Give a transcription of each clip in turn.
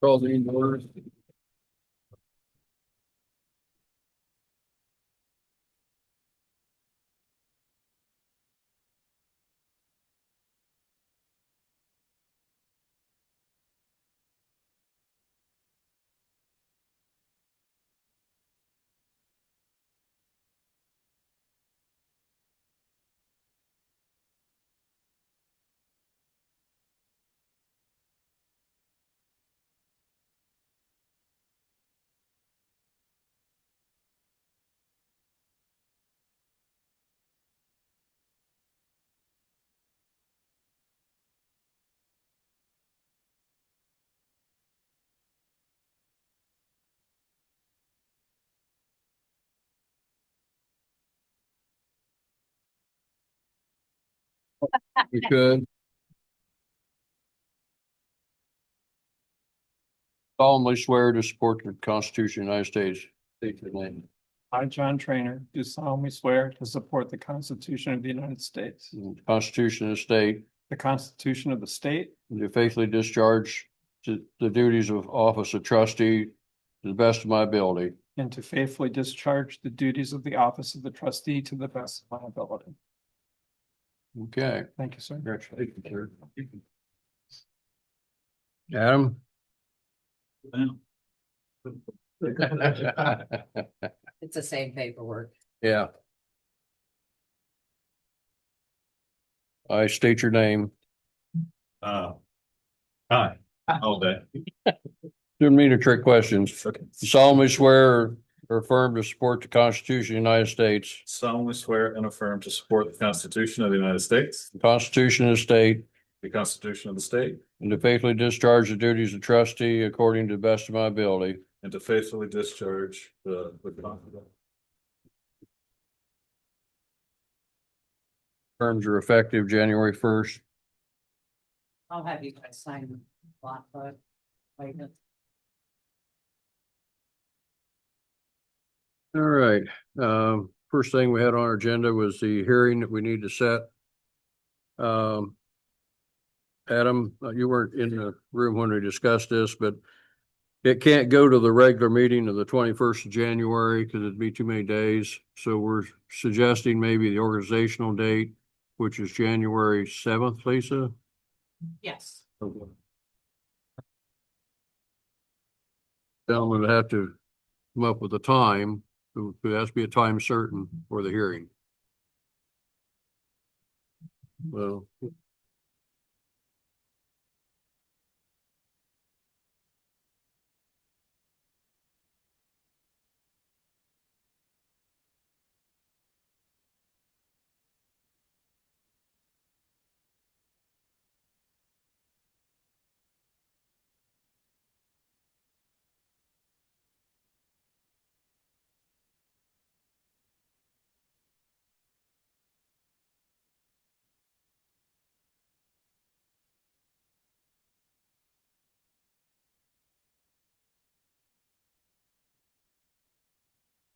Call the meeting to order. We could. Solemnly swear to support the Constitution of the United States. State your name. I, John Trainer, do solemnly swear to support the Constitution of the United States, The Constitution of the state, the Constitution of the state, and to faithfully discharge the duties of office of trustee to the best of my ability. and to faithfully discharge the duties of the office of the trustee to the best of my ability. Okay. Thank you, sir. Congratulations, sir. Adam? It's the same paperwork. Yeah. I state your name. Hi. All day. Didn't mean to trick questions. Okay. You solemnly swear or affirm to support the Constitution of the United States, Solemnly swear and affirm to support the Constitution of the United States, the Constitution of the state, the Constitution of the state, and to faithfully discharge the duties of trustee according to the best of my ability. and to faithfully discharge the Terms are effective January 1st. I'll have you guys sign the block book. Later. All right. First thing we had on our agenda was the hearing that we need to set. Adam, you weren't in the room when we discussed this, but it can't go to the regular meeting of the 21st of January because it'd be too many days. So we're suggesting maybe the organizational date, which is January 7th, Lisa. Yes. Gentlemen would have to come up with a time. It has to be a time certain for the hearing. Well.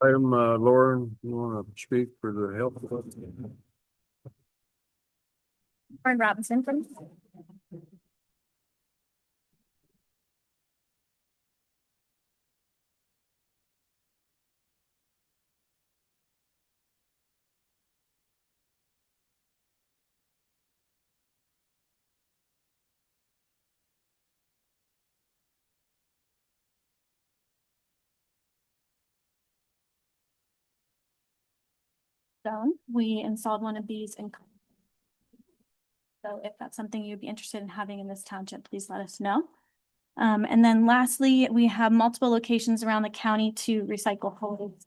Item, Lauren, you want to speak for the health department? Lauren Robinson from. We installed one of these in. So if that's something you'd be interested in having in this township, please let us know. And then lastly, we have multiple locations around the county to recycle hoses.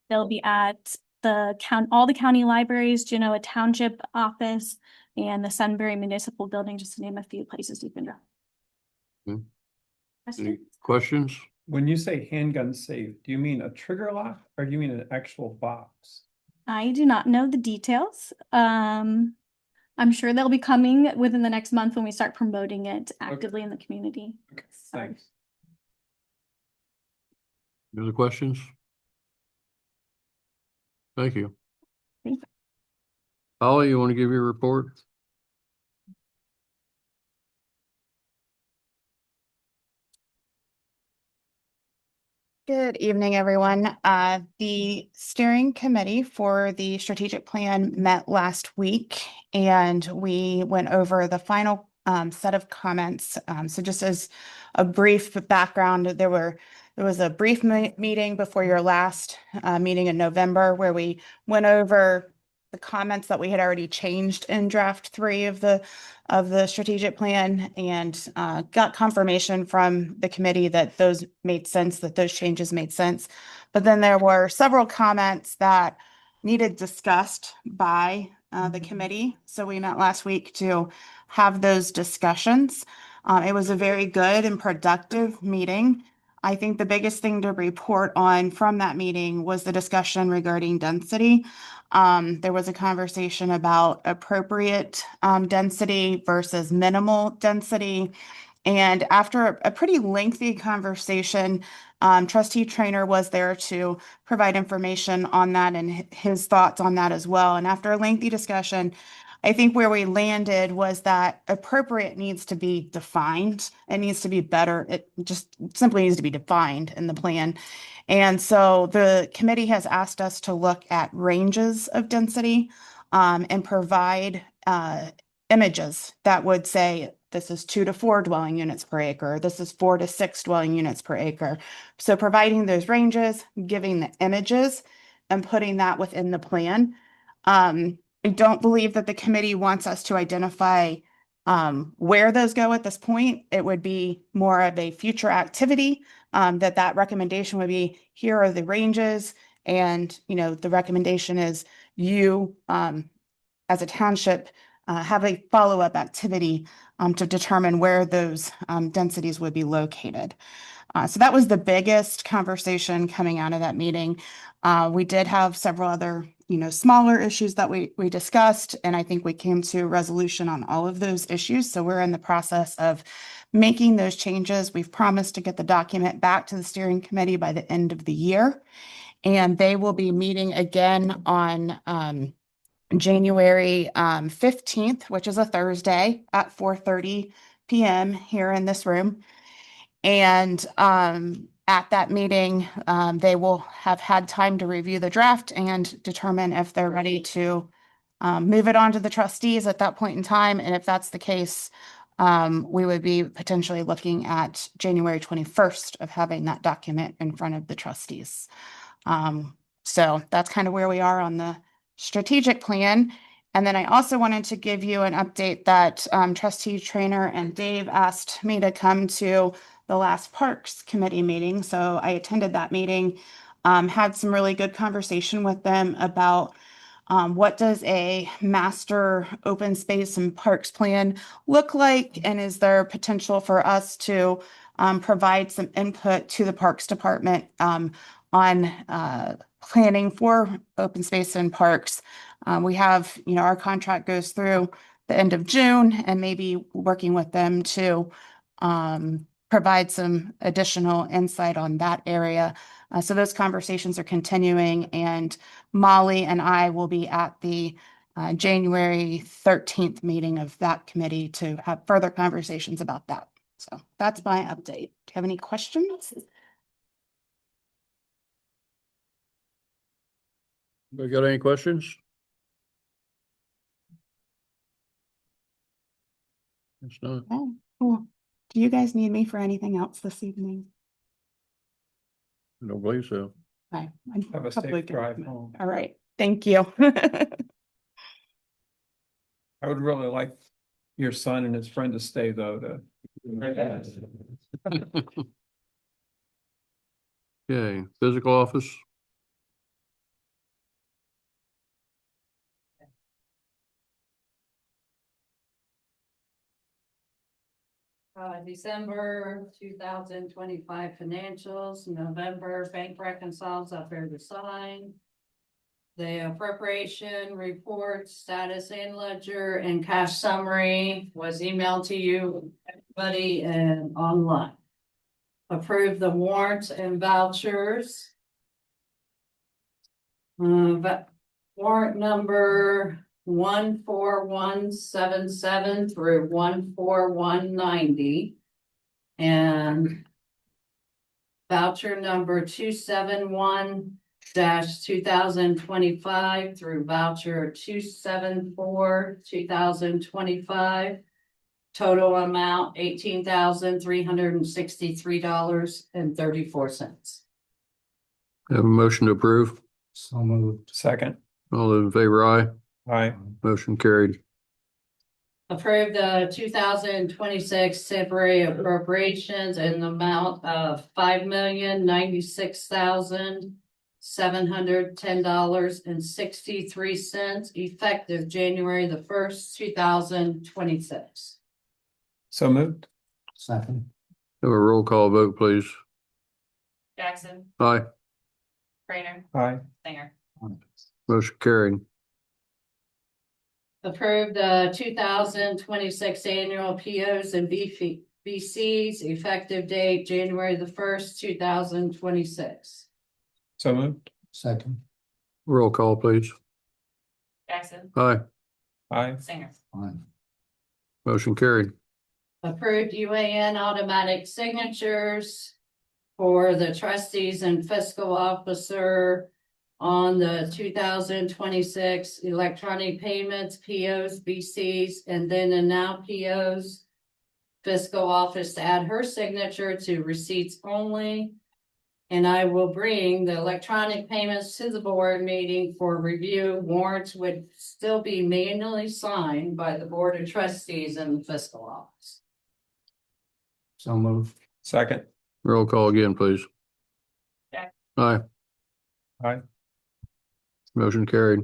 They'll be at all the county libraries, Genoa Township office, and the Sunbury Municipal Building, just to name a few places you can go. Any questions? When you say handgun safe, do you mean a trigger lock or do you mean an actual box? I do not know the details. I'm sure they'll be coming within the next month when we start promoting it actively in the community. Okay, thanks. Any other questions? Thank you. Thank Holly, you want to give your report? Good evening, everyone. The steering committee for the strategic plan met last week, and we went over the final set of comments. So just as a brief background, there was a brief meeting before your last meeting in November where we went over the comments that we had already changed in draft 3 of the strategic plan, and got confirmation from the committee that those made sense, that those changes made sense. But then there were several comments that needed discussed by the committee. So we met last week to have those discussions. It was a very good and productive meeting. I think the biggest thing to report on from that meeting was the discussion regarding density. There was a conversation about appropriate density versus minimal density. And after a pretty lengthy conversation, Trustee Trainer was there to provide information on that and his thoughts on that as well. And after a lengthy discussion, I think where we landed was that appropriate needs to be defined. It needs to be better. It just simply needs to be defined in the plan. And so the committee has asked us to look at ranges of density and provide images that would say this is 2 to 4 dwelling units per acre. This is 4 to 6 dwelling units per acre. So providing those ranges, giving the images, and putting that within the plan. I don't believe that the committee wants us to identify where those go at this point. It would be more of a future activity, that recommendation would be, here are the ranges, and the recommendation is you as a township have a follow-up activity to determine where those densities would be located. So that was the biggest conversation coming out of that meeting. We did have several other, smaller issues that we discussed, and I think we came to a resolution on all of those issues. So we're in the process of making those changes. We've promised to get the document back to the steering committee by the end of the year, and they will be meeting again on January 15th, which is a Thursday at 4:30 p.m. here in this room. And at that meeting, they will have had time to review the draft and determine if they're ready to move it on to the trustees at that point in time. And if that's the case, we would be potentially looking at January 21st of having that document in front of the trustees. So that's kind of where we are on the strategic plan. And then I also wanted to give you an update that Trustee Trainer and Dave asked me to come to the last Parks Committee meeting. So I attended that meeting, had some really good conversation with them about what does a master open space and parks plan look like, and is there potential for us to provide some input to the Parks Department on planning for open space and parks. We have, our contract goes through the end of June, and maybe working with them to provide some additional insight on that area. So those conversations are continuing, and Molly and I will be at the January 13th meeting of that committee to have further conversations about that. So that's my update. Do you have any questions? We got any questions? It's not. Oh, cool. Do you guys need me for anything else this evening? I don't believe so. Okay. Have a safe drive home. All right. Thank you. I would really like your son and his friend to stay, though, Okay, physical office. December 2025 financials, November bank reconciles up there to sign. The appropriation report, status and ledger, and cash summary was emailed to you, everybody, and online. Approve the warrants and vouchers. But warrant number 14177 through 14190. And voucher number 271 2025 through voucher 274 2025. Total amount $18,363.34. Have a motion to approve. So moved. Second. All those in favor, aye. Aye. Motion carried. Approve the 2026 temporary appropriations in the amount of $5,096,710.63 effective January the 1st, 2026. So moved. Second. Have a roll call vote, please. Jackson, Aye. Trainer, Aye. Singer. Motion carried. Approve the 2026 annual POs and BCs effective date January the 1st, 2026. So moved. Second. Roll call, please. Jackson, Aye. Aye. Singer. Aye. Motion carried. Approved UAN automatic signatures for the trustees and fiscal officer on the 2026 electronic payments, POs, BCs, and then the now POs. Fiscal office to add her signature to receipts only. And I will bring the electronic payments to the board meeting for review. Warrants would still be manually signed by the board of trustees and the fiscal office. So moved. Second. Roll call again, please. Jack. Aye. Aye. Motion carried.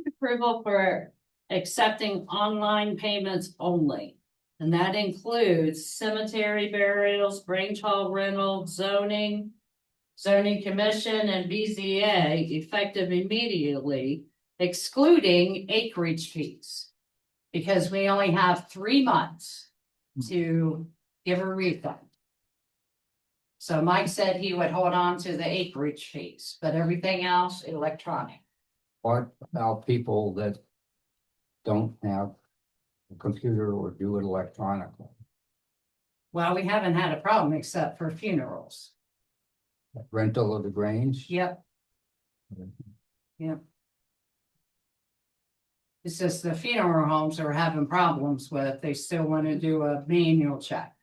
Approval for accepting online payments only. And that includes cemetery burials, Grange Hall rental, zoning commission and BZA effective immediately, excluding acreage fees. Because we only have 3 months to give a refund. So Mike said he would hold on to the acreage fees, but everything else electronic. What about people that don't have a computer or do it electronically? Well, we haven't had a problem except for funerals. Rental of the Grange? Yep, it's just the funeral homes are having problems with, they still want to do a manual check.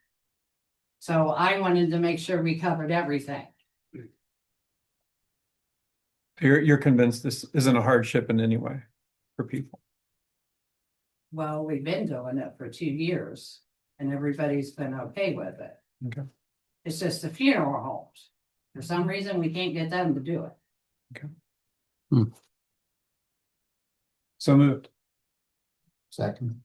So I wanted to make sure we covered everything. You're convinced this isn't a hardship in any way for people? Well, we've been doing it for 2 years and everybody's been okay with it. Okay. It's just the funeral homes. For some reason, we can't get them to do it. So moved. Second.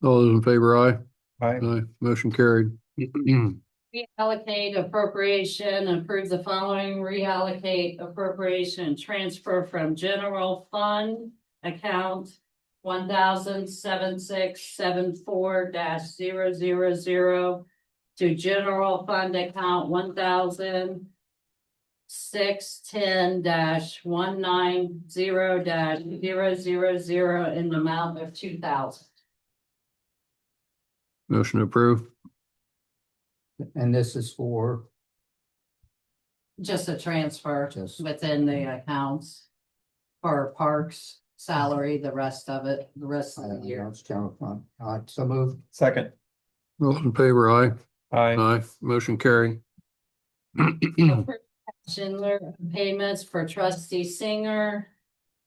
All those in favor, aye. Aye. Aye. Motion carried. Reallocate appropriation, approve the following reallocate appropriation transfer from general fund account 1,07674-000 to general fund account 1,610-190-000 in the amount of 2,000. Motion approved. And this is for Just a transfer just, within the accounts for parks, salary, the rest of it, the rest of the year. it's general fund. All right, so moved. Second. All those in favor, aye. Aye. Aye. Motion carried. Schindler payments for trustee Singer.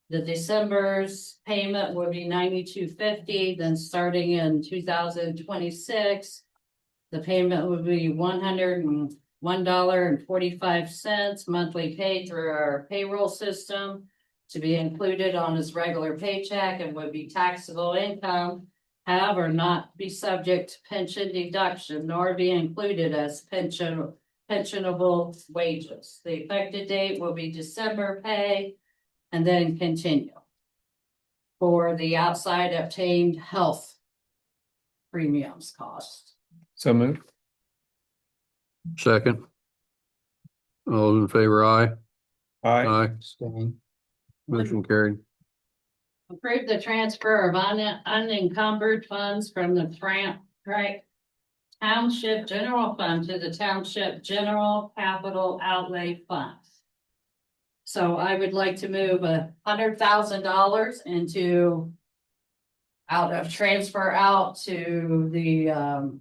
The December's payment would be $92.50, then starting in 2026. The payment would be $101.45 monthly paid through our payroll system to be included on his regular paycheck and would be taxable income. However, not be subject to pension deduction nor be included as pensionable wages. The effective date will be December pay and then continue for the outside obtained health premiums cost. So moved. Second. All those in favor, aye. Aye. Aye. Abstain. Motion carried. Approve the transfer of unencumbered funds from the Township General Fund to the Township General Capital Outlay Funds. So I would like to move $100,000 into transfer out to the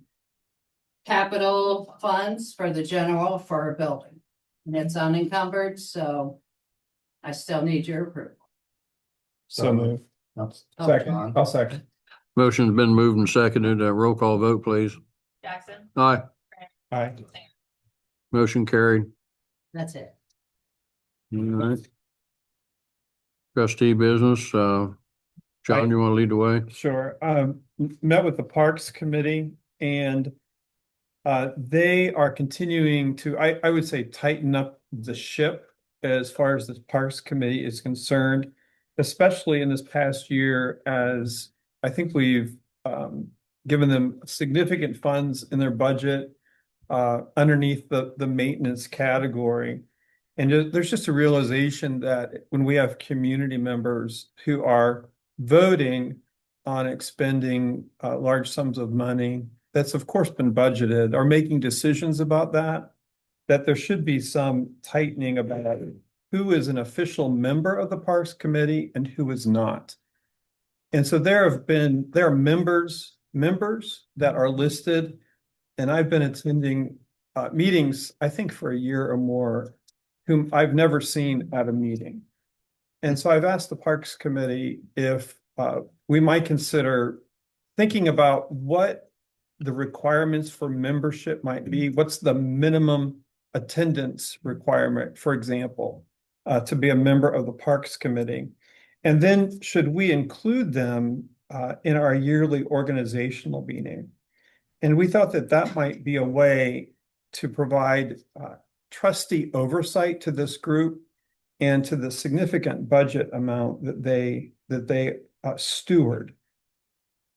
capital funds for the general for a building. And it's unencumbered, so I still need your approval. So move. That's Second, John. I'll second. Motion's been moved and seconded. Roll call vote, please. Jackson. Aye. Aye. Motion carried. That's it. All right. Trustee business, John, you want to lead the way? Sure. Met with the Parks Committee and they are continuing to, I would say, tighten up the ship as far as the Parks Committee is concerned, especially in this past year, as I think we've given them significant funds in their budget underneath the maintenance category. And there's just a realization that when we have community members who are voting on expending large sums of money, that's of course been budgeted, are making decisions about that there should be some tightening about who is an official member of the Parks Committee and who is not. And so there are members that are listed, and I've been attending meetings, I think for a year or more, whom I've never seen at a meeting. And so I've asked the Parks Committee if we might consider thinking about what the requirements for membership might be. What's the minimum attendance requirement, for example, to be a member of the Parks Committee? And then should we include them in our yearly organizational meeting? And we thought that that might be a way to provide trustee oversight to this group and to the significant budget amount that they steward.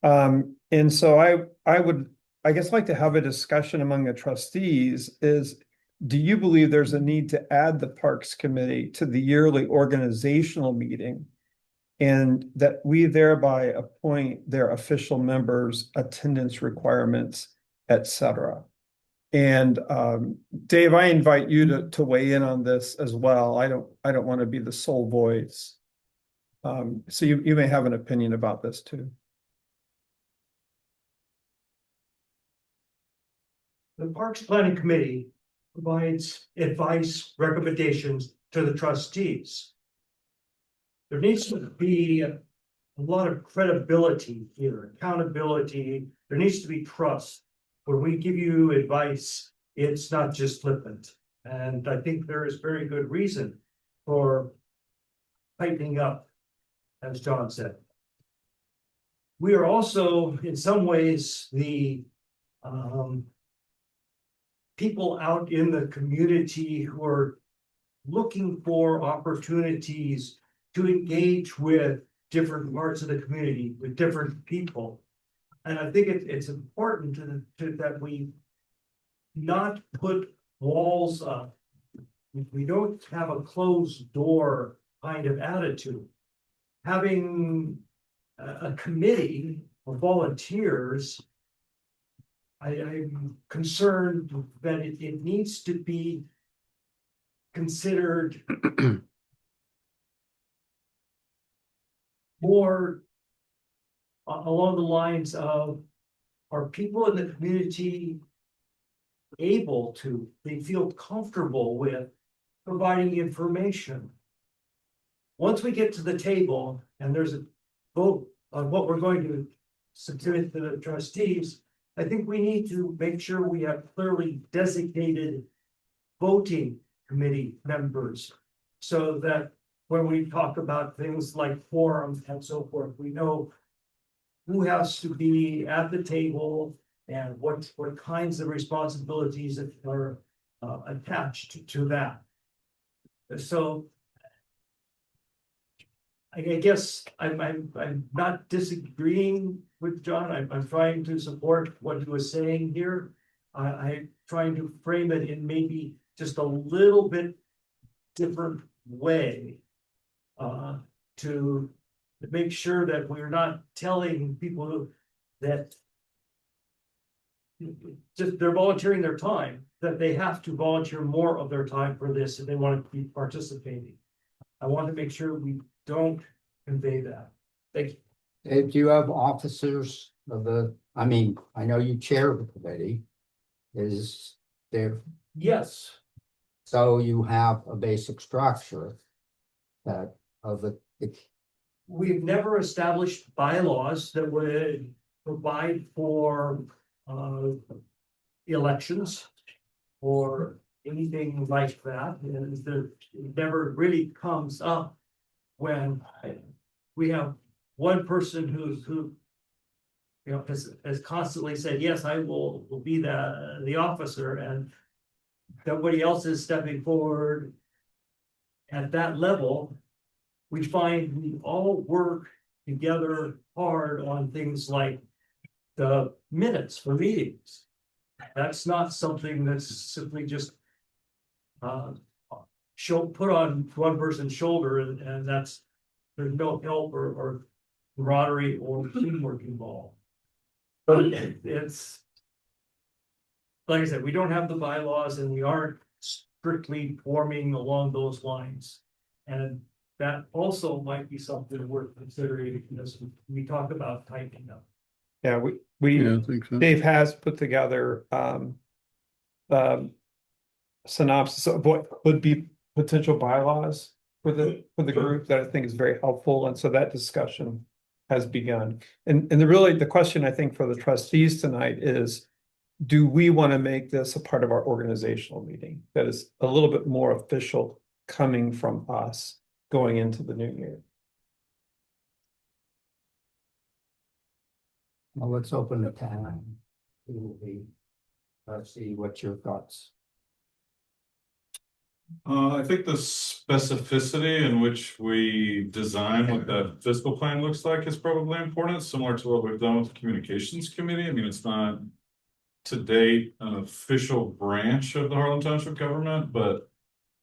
And so I would, I guess, like to have a discussion among the trustees is, do you believe there's a need to add the Parks Committee to the yearly organizational meeting, and that we thereby appoint their official members, attendance requirements, et cetera? And Dave, I invite you to weigh in on this as well. I don't want to be the sole voice. So you may have an opinion about this too. The Parks Planning Committee provides advice, recommendations to the trustees. There needs to be a lot of credibility here, accountability. There needs to be trust. When we give you advice, it's not just flippant. And I think there is very good reason for tightening up, as John said. We are also, in some ways, the people out in the community who are looking for opportunities to engage with different parts of the community, with different people. And I think it's important that we not put walls up. We don't have a closed door kind of attitude. Having a committee of volunteers, I'm concerned that it needs to be considered more along the lines of, are people in the community able to, they feel comfortable with providing information? Once we get to the table and there's a vote on what we're going to submit to the trustees, I think we need to make sure we have clearly designated voting committee members, so that when we talk about things like quorums and so forth, we know who has to be at the table and what kinds of responsibilities that are attached to that. So I guess I'm not disagreeing with John. I'm trying to support what he was saying here. I'm trying to frame it in maybe just a little bit different way to to make sure that we're not telling people that just they're volunteering their time, that they have to volunteer more of their time for this if they want to be participating. I want to make sure we don't convey that. Thank you. Do you have officers of the, I mean, I know you chair the committee. Is there, Yes, so you have a basic structure that of the, we've never established bylaws that would provide for elections or anything like that. And there, it never really comes up when we have one person who you know, has constantly said, yes, I will be the officer, and nobody else is stepping forward at that level. We find we all work together hard on things like the minutes for meetings. That's not something that's simply just put on one person's shoulder, and that's, there's no help or camaraderie or teamwork involved. But it's, like I said, we don't have the bylaws and we aren't strictly forming along those lines. And that also might be something worth considering as we talk about tightening up. Yeah, Yeah, we, I think so. Dave has put together, synopsis of what would be potential bylaws for the group that I think is very helpful. And so that discussion has begun. And the question I think for the trustees tonight is, do we want to make this a part of our organizational meeting that is a little bit more official coming from us going into the new year? well, let's open the time. Let's see what's your thoughts. I think the specificity in which we design what that fiscal plan looks like is probably important, similar to what we've done with the communications committee. I mean, it's not to date an official branch of the Harlem Township government, but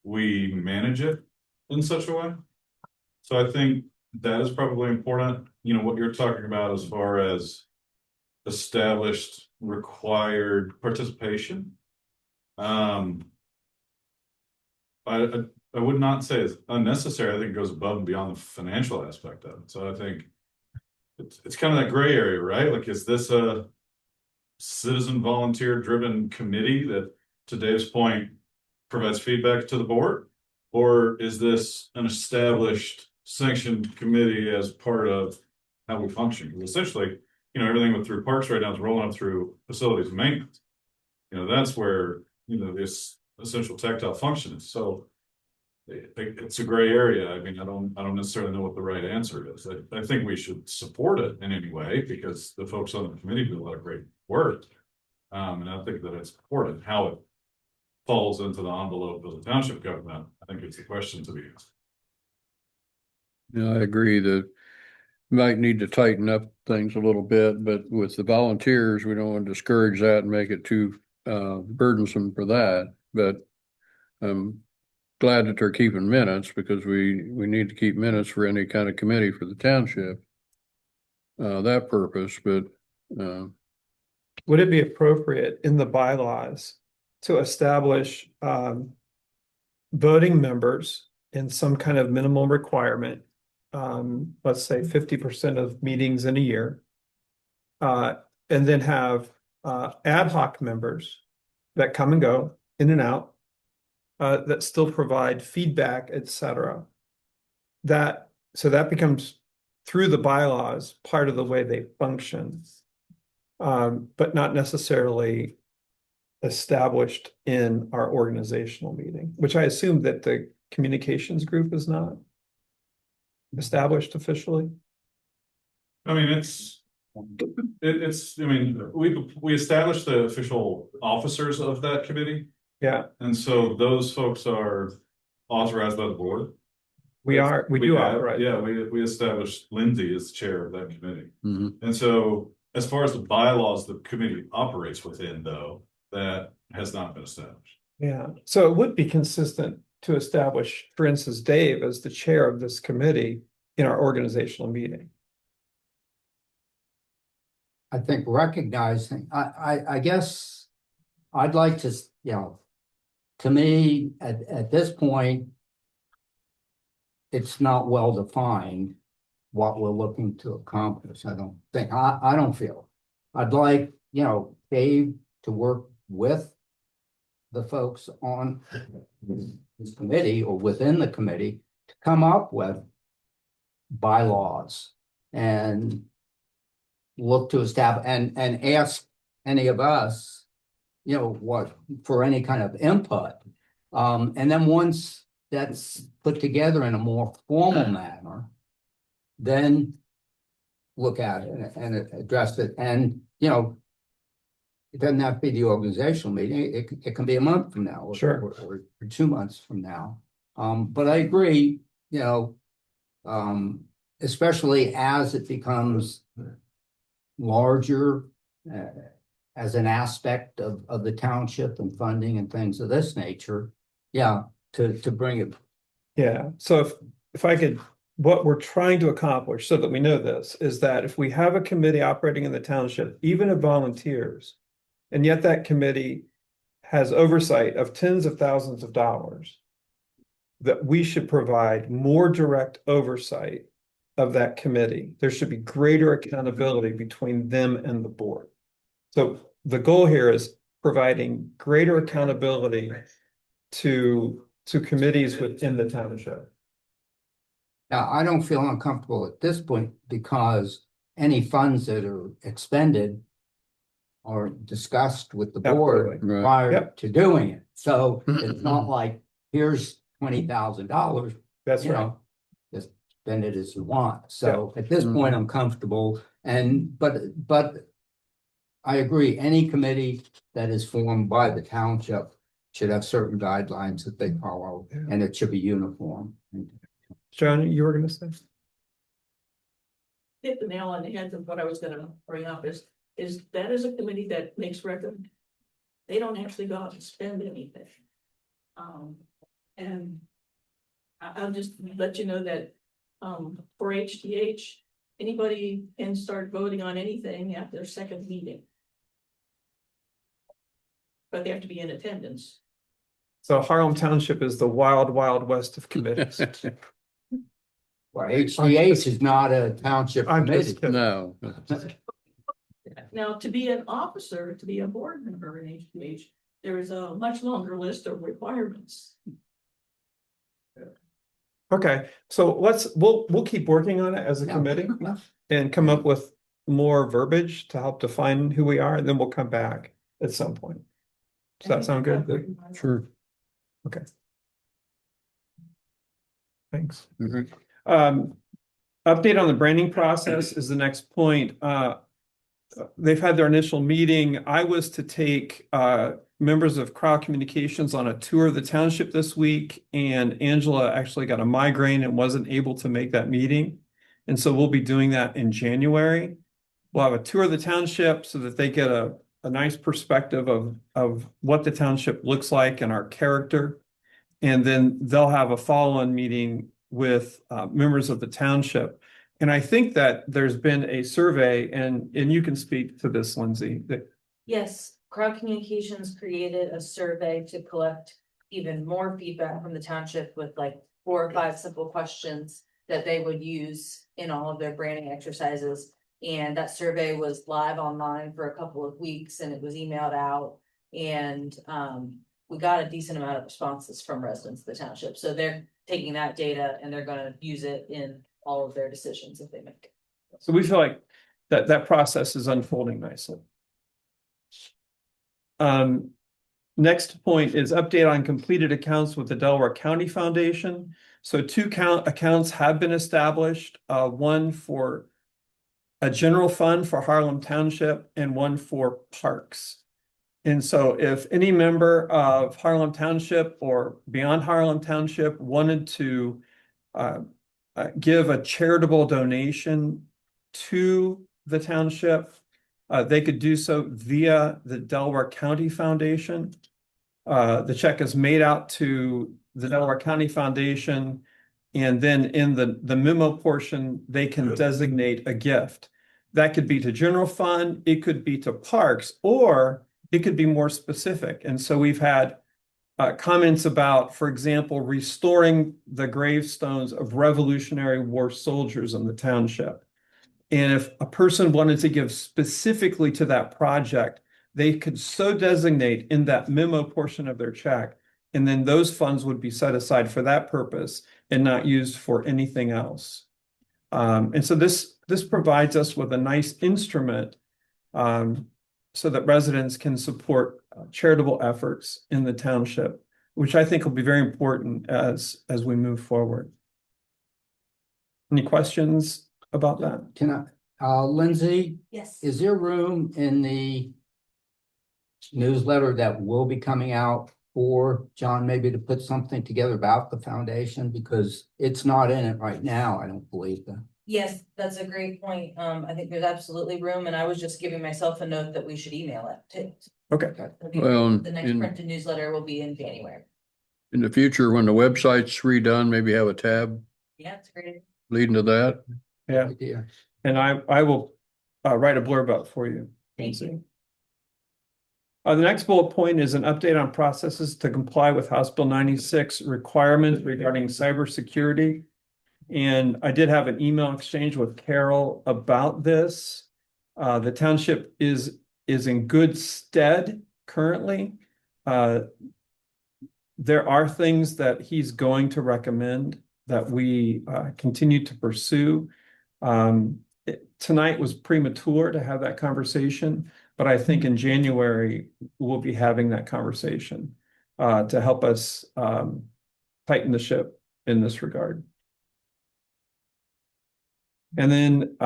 we manage it in such a way. So I think that is probably important. You know, what you're talking about as far as established required participation. I would not say it's unnecessary. I think it goes above and beyond the financial aspect of it. So I think it's kind of that gray area, right? Like, is this a citizen volunteer driven committee that, to Dave's point, provides feedback to the board? Or is this an established sanctioned committee as part of how we function? Because essentially, you know, everything with through parks right now is rolling up through facilities and maintenance. You know, that's where, you know, this essential tactile function is. So it's a gray area. I mean, I don't necessarily know what the right answer is. I think we should support it in any way because the folks on the committee do a lot of great work. And I think that it's important. How it falls into the envelope of the township government, I think it's a question to be asked. Yeah, I agree that might need to tighten up things a little bit, but with the volunteers, we don't want to discourage that and make it too burdensome for that. But I'm glad that they're keeping minutes because we need to keep minutes for any kind of committee for the township. That purpose, but Would it be appropriate in the bylaws to establish voting members in some kind of minimum requirement? Let's say 50% of meetings in a year. And then have ad hoc members that come and go in and out. That still provide feedback, etc. So that becomes, through the bylaws, part of the way they function. But not necessarily established in our organizational meeting, which I assume that the communications group is not established officially. I mean, I mean, we established the official officers of that committee. Yeah, And so those folks are authorized by the board. we do authorize. Yeah, we established Lindsay as chair of that committee. mhm. And so as far as the bylaws the committee operates within, though, that has not been established. Yeah, so it would be consistent to establish, for instance, Dave as the chair of this committee, in our organizational meeting. I think recognizing, I guess I'd like to, to me, at this point, it's not well defined what we're looking to accomplish. I don't think, I don't feel. I'd like, Dave to work with the folks on this committee or within the committee to come up with bylaws and look to establish and ask any of us, what, for any kind of input. And then once that's put together in a more formal manner, then look at it and address it. And, it doesn't have to be the organizational meeting. It can be a month from now. Sure. Or 2 months from now. But I agree, especially as it becomes larger as an aspect of the township and funding and things of this nature. Yeah, to bring it. Yeah, so if I could, what we're trying to accomplish, so that we know this, is that if we have a committee operating in the township, even of volunteers, and yet that committee has oversight of tens of thousands of dollars, that we should provide more direct oversight of that committee. There should be greater accountability between them and the board. So the goal here is providing greater accountability to committees within the township. Now, I don't feel uncomfortable at this point because any funds that are expended are discussed with the board Absolutely. Right. prior Yep. to doing it. So it's not like, here's $20,000, That's right. just spend it as you want. So at this point, I'm comfortable. But I agree, any committee that is formed by the township should have certain guidelines that they follow, Yeah. and it should be uniform. John, you were gonna say? Hit the nail on the head of what I was gonna bring up is that is a committee that makes record. They don't actually go out and spend anything. And I'll just let you know that, for HTH, anybody can start voting on anything at their second meeting. But they have to be in attendance. So Harlem Township is the wild, wild west of committees. Well, HDH is not a township I'm just committee. No. Now, to be an officer, to be a board member in HTH, there is a much longer list of requirements. Okay, so we'll keep working on it as a Yeah. committee Yeah. and come up with more verbiage to help define who we are, and then we'll come back at some point. Does that sound good? Sure. Thanks. Mhm. Update on the branding process is the next point. They've had their initial meeting. I was to take members of Crowd Communications on a tour of the township this week, and Angela actually got a migraine and wasn't able to make that meeting. And so we'll be doing that in January. We'll have a tour of the township so that they get a nice perspective of what the township looks like and our character. And then they'll have a follow-on meeting with members of the township. And I think that there's been a survey, and you can speak to this, Lindsay, that Yes, Crowd Communications created a survey to collect even more feedback from the township with like 4 or 5 simple questions that they would use in all of their branding exercises. And that survey was live online for a couple of weeks, and it was emailed out. And we got a decent amount of responses from residents of the township. So they're taking that data and they're gonna use it in all of their decisions that they make. so we feel like that process is unfolding nicely. Next point is update on completed accounts with the Delaware County Foundation. So 2 accounts have been established, one for a general fund for Harlem Township and one for parks. And so if any member of Harlem Township or beyond Harlem Township wanted to give a charitable donation to the township, they could do so via the Delaware County Foundation. The check is made out to the Delaware County Foundation. And then in the memo portion, they can designate a gift. That could be to general fund, it could be to parks, or it could be more specific. And so we've had comments about, for example, restoring the gravestones of Revolutionary War soldiers in the township. And if a person wanted to give specifically to that project, they could so designate in that memo portion of their check. And then those funds would be set aside for that purpose and not used for anything else. And so this provides us with a nice instrument so that residents can support charitable efforts in the township, which I think will be very important as we move forward. Any questions about that? Can Lindsay, Yes. is there room in the newsletter that will be coming out for John maybe to put something together about the foundation? Because it's not in it right now, I don't believe that. Yes, that's a great point. I think there's absolutely room, and I was just giving myself a note that we should email it too. Okay. Well, The next in- printed newsletter will be in January. In the future, when the website's redone, maybe have a tab Yeah, it's great. leading to that. Yeah, Idea. and I will write a blurb up for you. Thank you. The next bullet point is an update on processes to comply with House Bill 96 requirements regarding cybersecurity. And I did have an email exchange with Carol about this. The township is in good stead currently. There are things that he's going to recommend that we continue to pursue. Tonight was premature to have that conversation, but I think in January we'll be having that conversation to help us tighten the ship in this regard. And then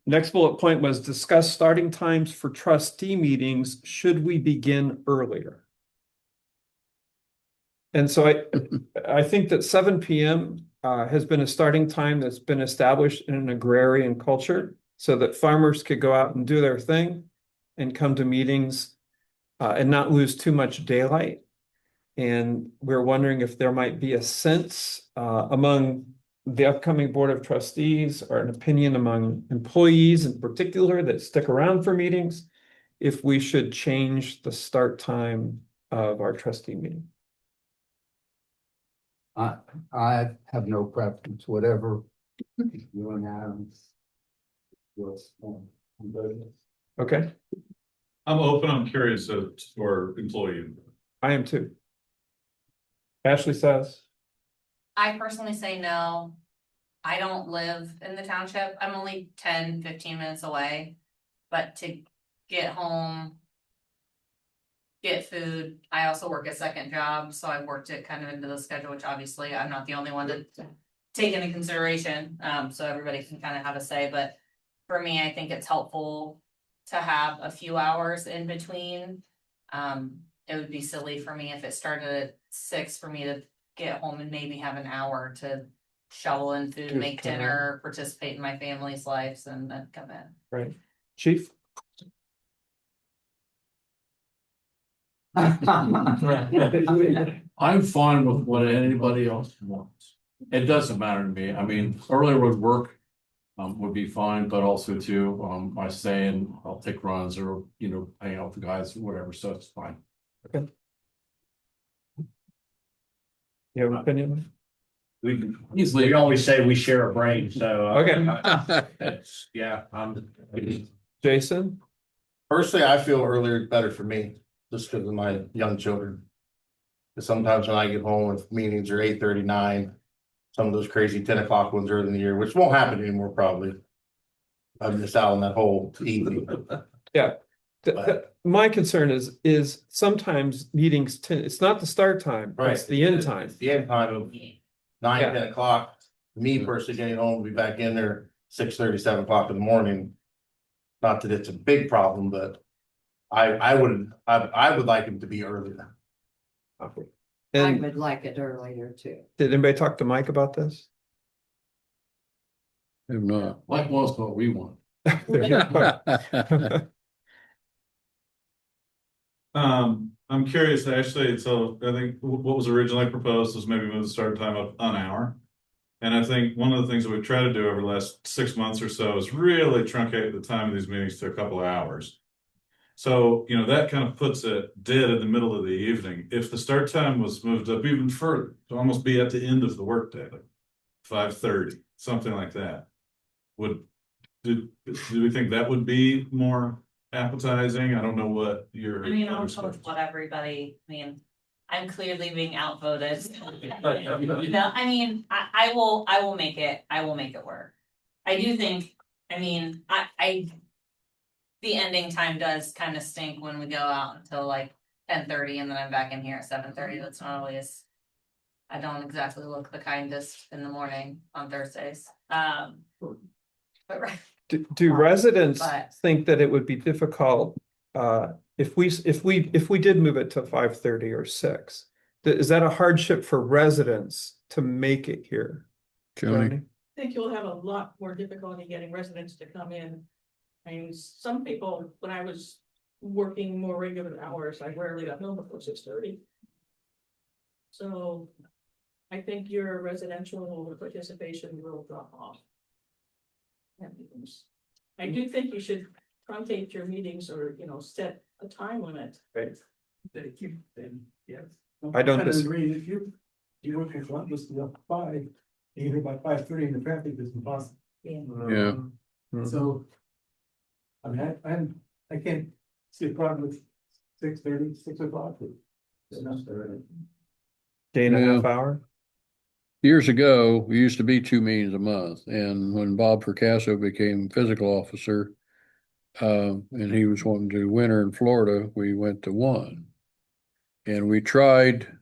next bullet point was discuss starting times for trustee meetings. Should we begin earlier? And so I think that 7 p.m. Has been a starting time that's been established in an agrarian culture so that farmers could go out and do their thing and come to meetings and not lose too much daylight. And we're wondering if there might be a sense among the upcoming Board of Trustees or an opinion among employees in particular that stick around for meetings, if we should change the start time of our trustee meeting. I have no preference, whatever you and Adam. Okay, I'm open, I'm curious for employee. I am too. Ashley says. I personally say no. I don't live in the township. I'm only 10-15 minutes away. But to get home, get food, I also work a second job, so I worked it kind of into the schedule, which obviously I'm not the only one to take into consideration. So everybody can kind of have a say, but for me, I think it's helpful to have a few hours in between. It would be silly for me if it started at 6 for me to get home and maybe have an hour to shovel in food, make dinner, participate in my family's lives, and then come in. Right. Chief? I'm fine with what anybody else wants. It doesn't matter to me. I mean, earlier would work. Would be fine, but also too, I stay and I'll take runs or, hang out with the guys or whatever, so it's fine. Okay. You have an opinion? We always say we share a brain, so. Okay. Yeah, Jason? personally, I feel earlier is better for me, just because of my young children. Because sometimes when I get home, if meetings are 8:39, some of those crazy 10 o'clock ones early in the year, which won't happen anymore probably. I've missed out on that whole evening. Yeah. My concern is sometimes meetings, it's not the start time, it's the end time. It's the end time of 9, Yeah. 10 o'clock. Me personally getting home, be back in there 6:30, 7 o'clock in the morning. Not that it's a big problem, but I would like him to be earlier. I And would like it earlier too. did anybody talk to Mike about this? If not. Like most what we want. There you go. I'm curious, actually, so I think what was originally proposed was maybe move the start time up an hour. And I think one of the things that we've tried to do over the last 6 months or so is really truncate the time of these meetings to a couple of hours. So, you know, that kind of puts it dead in the middle of the evening. If the start time was moved up even further, to almost be at the end of the workday, like 5:30, something like that. Do we think that would be more appetizing? I don't know what your. I mean, I'll let everybody, I mean, I'm clearly being outvoted. No, I mean, I will make it work. I do think, I mean, the ending time does kind of stink when we go out until like 10:30 and then I'm back in here at 7:30. That's not always, I don't exactly look the kindest in the morning on Thursdays. But right. Do residents But- think that it would be difficult, if we did move it to 5:30 or 6? Is that a hardship for residents to make it here? Joni? I think you'll have a lot more difficulty getting residents to come in. I mean, some people, when I was working more regular hours, I rarely got home before 6:30. So I think your residential participation will drop off. I do think you should truncate your meetings or, you know, set a time limit. Right. Thank you, then, yes. I don't kind of disagree. agree. If you work your clock was till 5, and you're here by 5:30 and the traffic is impossible. Yeah. Mhm. So. I mean, I can't see a problem with 6:30, 6 o'clock. Day and a half Yeah. hour? Years ago, we used to be 2 meetings a month, and when Bob Percasso became physical officer, and he was wanting to do winter in Florida, we went to 1. And we tried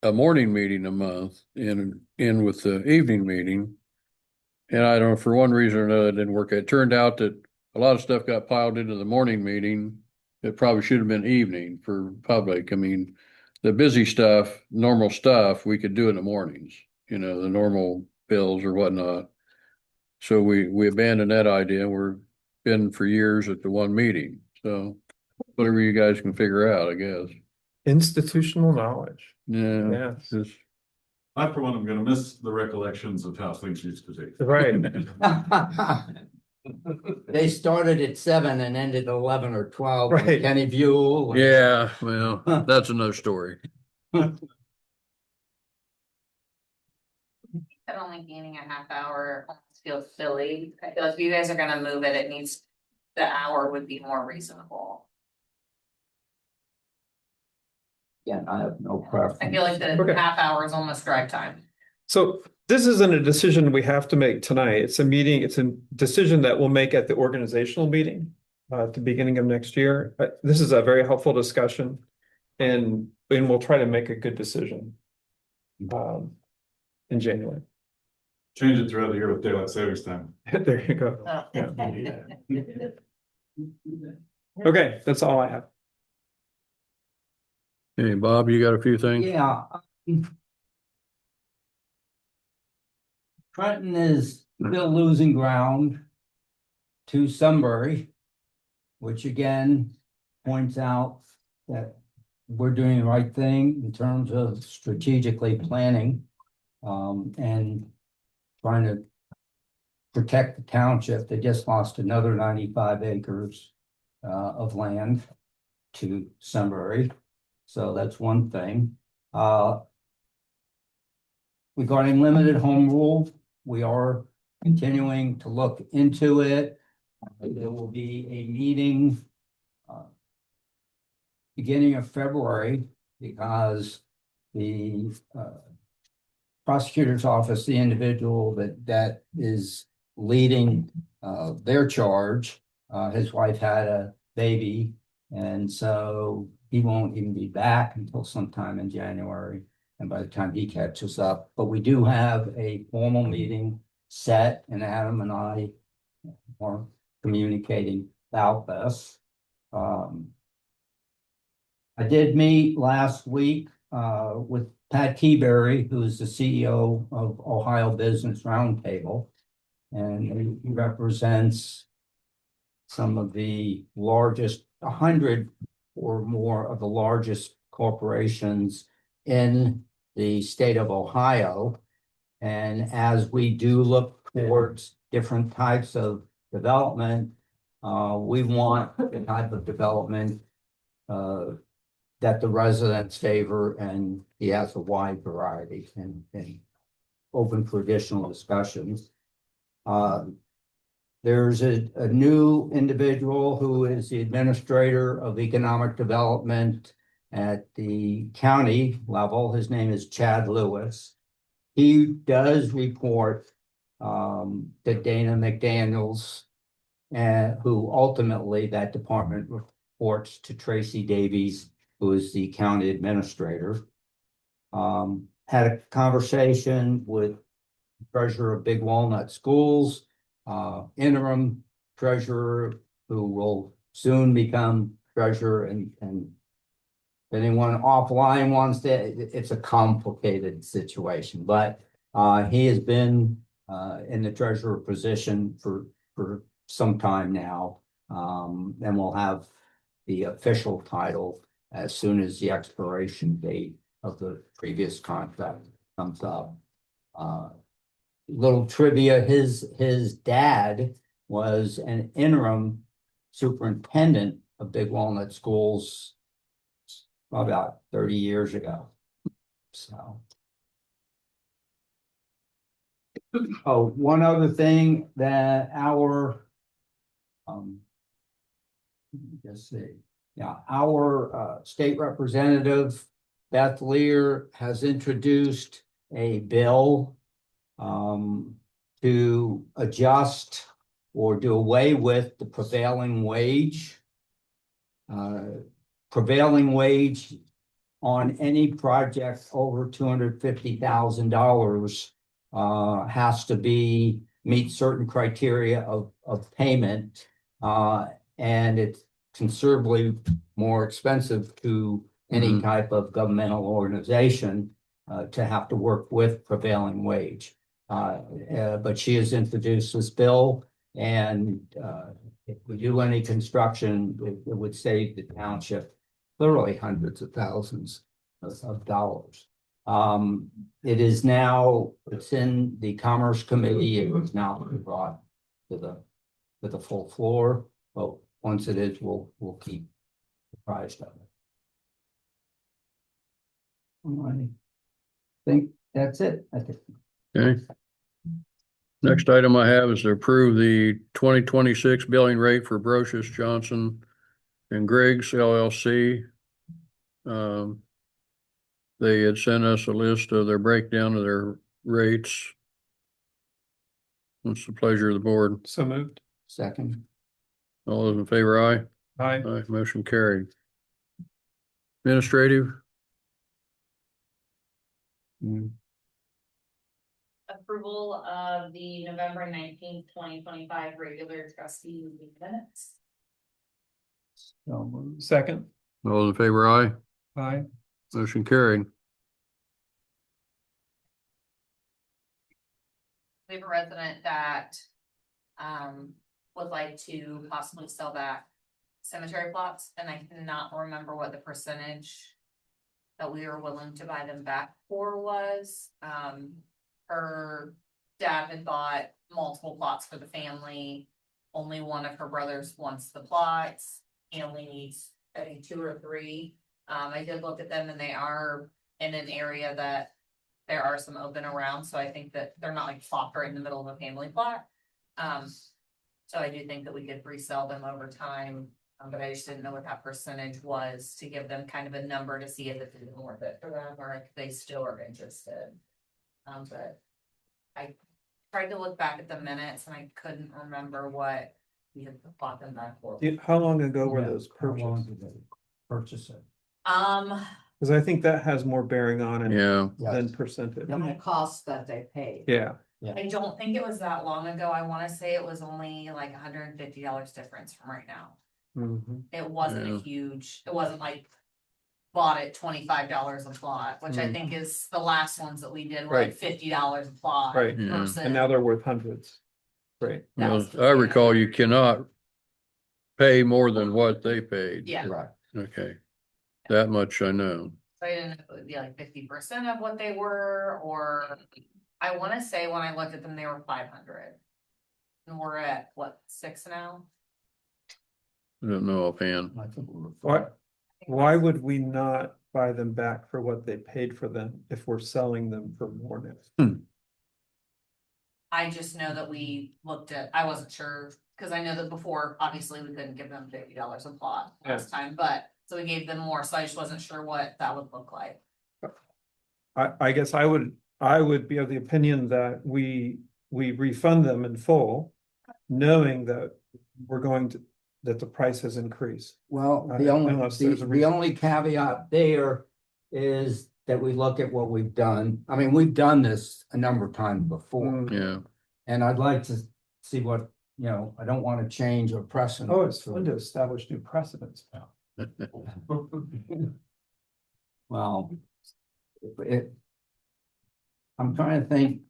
a morning meeting a month in with the evening meeting. And I don't know, for one reason or another, it didn't work. It turned out that a lot of stuff got piled into the morning meeting. It probably should have been evening for public. I mean, the busy stuff, normal stuff, we could do in the mornings, you know, the normal bills or whatnot. So we abandoned that idea. We're been for years at the 1 meeting. So whatever you guys can figure out, I guess. Institutional knowledge. Yeah. Yeah. Just, I, for one, am gonna miss the recollections of how things used to be. Right. They started at 7 and ended 11 or 12. with Right. Kenny Buell. and- yeah, well, that's another story. I'm only gaining a half hour, almost feels silly. I feel if you guys are gonna move it, it needs, the hour would be more reasonable. Yeah, I have no preference. I feel like the Okay. half hour is almost drive time. So this isn't a decision we have to make tonight. It's a meeting, it's a decision that we'll make at the organizational meeting at the beginning of next year. This is a very helpful discussion, and we'll try to make a good decision in January. Change it throughout the year with daylight savings time. There you go. Oh. Yeah. Okay, that's all I have. Hey, Bob, you got a few things? Yeah. Trenton is still losing ground to Sunbury, which again points out that we're doing the right thing in terms of strategically planning and trying to protect the township. They just lost another 95 acres of land to Sunbury. So that's one thing. Regarding limited home rule, we are continuing to look into it. There will be a meeting beginning of February because the prosecutor's office, the individual that is leading their charge, his wife had a baby, and so he won't even be back until sometime in January. And by the time he catches up, but we do have a formal meeting set, and Adam and I are communicating about this. I did meet last week with Pat Keyberry, who is the CEO of Ohio Business Roundtable, and he represents some of the largest, 100 or more of the largest corporations in the state of Ohio. And as we do look towards different types of development, we want the type of development that the residents favor, and he has a wide variety and open for additional discussions. There's a new individual who is the administrator of economic development at the county level. His name is Chad Lewis. He does report to Dana McDaniels, who ultimately that department reports to Tracy Davies, who is the county administrator. Had a conversation with treasurer of Big Walnut Schools, interim treasurer who will soon become treasurer, and if anyone offline wants to, it's a complicated situation, but he has been in the treasurer position for some time now, and will have the official title as soon as the expiration date of the previous contract comes up. Little trivia, his dad was an interim superintendent of Big Walnut Schools about 30 years ago. So. Oh, one other thing that our, let's see, yeah, our state representative, Beth Lear, has introduced a bill to adjust or do away with the prevailing wage. Prevailing wage on any project over $250,000 has to meet certain criteria of payment, and it's considerably more expensive to any type of governmental organization to have to work with prevailing wage. But she has introduced this bill, and if we do any construction, it would save the township literally hundreds of thousands of dollars. It is now, it's in the Commerce Committee. It was now brought to the full floor, but once it is, we'll keep apprised of it. I think that's it. I think. Okay. Next item I have is to approve the 2026 billing rate for Brocious, Johnson and Griggs LLC. They had sent us a list of their breakdown of their rates. What's the pleasure of the board? So moved. Second. All those in favor, aye? Aye. Aye, motion carried. Administrative? Approval of the November 19th, 2025 regular trustee meeting minutes. Second. All those in favor, aye? Aye. Motion carried. We have a resident that would like to possibly sell back cemetery plots, and I cannot remember what the percentage that we were willing to buy them back for was. Her dad had bought multiple plots for the family. Only one of her brothers wants the plots. He only needs, I think, 2 or 3. I did look at them, and they are in an area that there are some open around, so I think that they're not like plopped right in the middle of a family plot. So I do think that we could resell them over time, but I just didn't know what that percentage was to give them kind of a number to see if it's even worth it for them or if they still are interested. But I tried to look back at the minutes and I couldn't remember what we had bought them back for. How long ago were Yeah, those how long purchased? did they purchase it? Because I think that has more bearing on it Yeah, than percentage. And the cost that they paid. Yeah. I don't think it was that long ago. I want to say it was only like $150 difference from right now. Mhm. It wasn't a huge, it wasn't like bought at $25 a plot, which I think is the last ones that we did were like Right. $50 a plot. Right. Yeah. versus- And now they're worth hundreds. Right. well, I recall you cannot pay more than what they paid. Yeah. Right. Okay. That much I know. So I didn't know if it would be like 50% of what they were, or I wanna say when I looked at them, they were 500. And we're at what, 6 now? I don't know offhand. I think we're What? Why would we not buy them back for what they paid for them if we're selling them for more now? I just know that we looked at, I wasn't sure, cause I know that before, obviously, we couldn't give them $50 a plot last time, but. So we gave them more, so I just wasn't sure what that would look like. I guess I would be of the opinion that we refund them in full, knowing that that the price has increased. Well, the only, Unless there's a the reason. only caveat there is that we look at what we've done. I mean, we've done this a number of times before. Mm. Yeah. And I'd like to see what, I don't want to change a precedent. Oh, it's fun to establish new precedents. Well, I'm trying to think.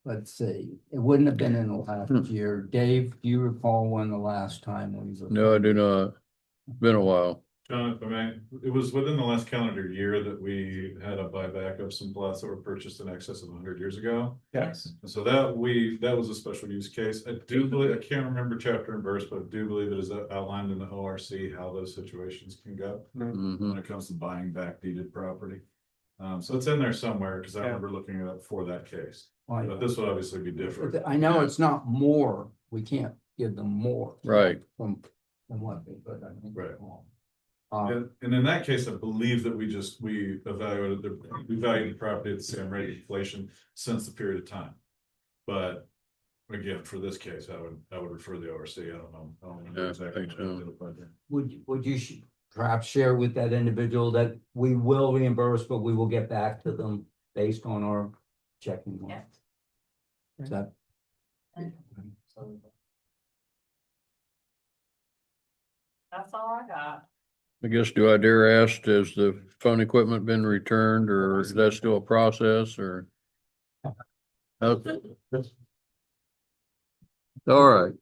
Let's see, it wouldn't have been in the last year. Dave, do you recall when the last time we were? No, I do not. Been a while. John, if I may, it was within the last calendar year that we had a buyback of some plots that were purchased in excess of 100 years ago. Yes. And so that was a special use case. I do believe, I can't remember chapter and verse, but I do believe it is outlined in the ORC how those situations can go Mhm. when it comes to buying back deeded property. So it's in there somewhere, because I Yeah. remember looking it up for that case. Like, But this would obviously be different. I know it's not more, we can't give them more. Right. From what they, but I think. Right. Uh, And in that case, I believe that we valued the property at the same rate of inflation since the period of time. But again, for this case, I would refer to the ORC. I don't know. I don't remember Yeah, I exactly. think what I so. did about that. would you perhaps share with that individual that we will reimburse, but we will get back to them based on our checking? Yeah. Is that? That's all I got. I guess, do I dare ask, has the phone equipment been returned, or is that still a process, or? Okay. All right.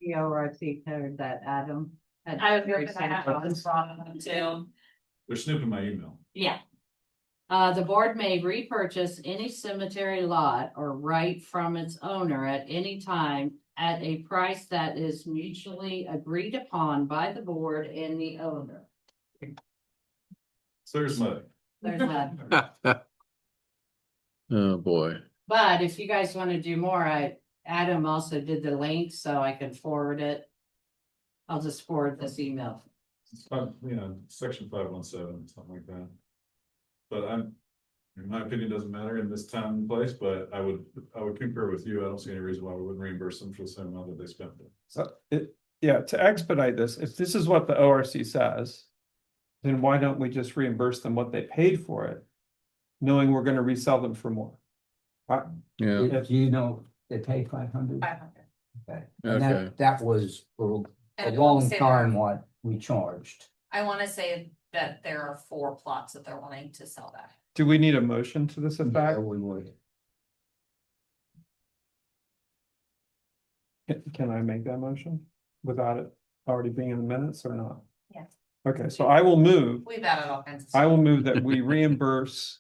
The ORC code that Adam. had I was gonna say, I received. have this problem too. They're snooping my email. Yeah. The board may repurchase any cemetery lot or right from its owner at any time at a price that is mutually agreed upon by the board and the owner. So there's money. There's that. Oh, boy. But if you guys want to do more, Adam also did the link, so I can forward it. I'll just forward this email. Section 517, something like that. But in my opinion, doesn't matter in this time and place, but I would concur with you. I don't see any reason why we wouldn't reimburse them for the same amount that they spent. So to expedite this, if this is what the ORC says, then why don't we just reimburse them what they paid for it, knowing we're gonna resell them for more? Yeah, Do you know they paid 500? 500. Okay, and Okay. that was for a And I wanna long say time there- what we charged. I wanna say that there are 4 plots that they're wanting to sell back. Do we need a motion to this Yeah, effect? we would. Can I make that motion without it already being in the minutes or not? Yes. Okay, so I will move. We've added all kinds of I stuff. will move that we reimburse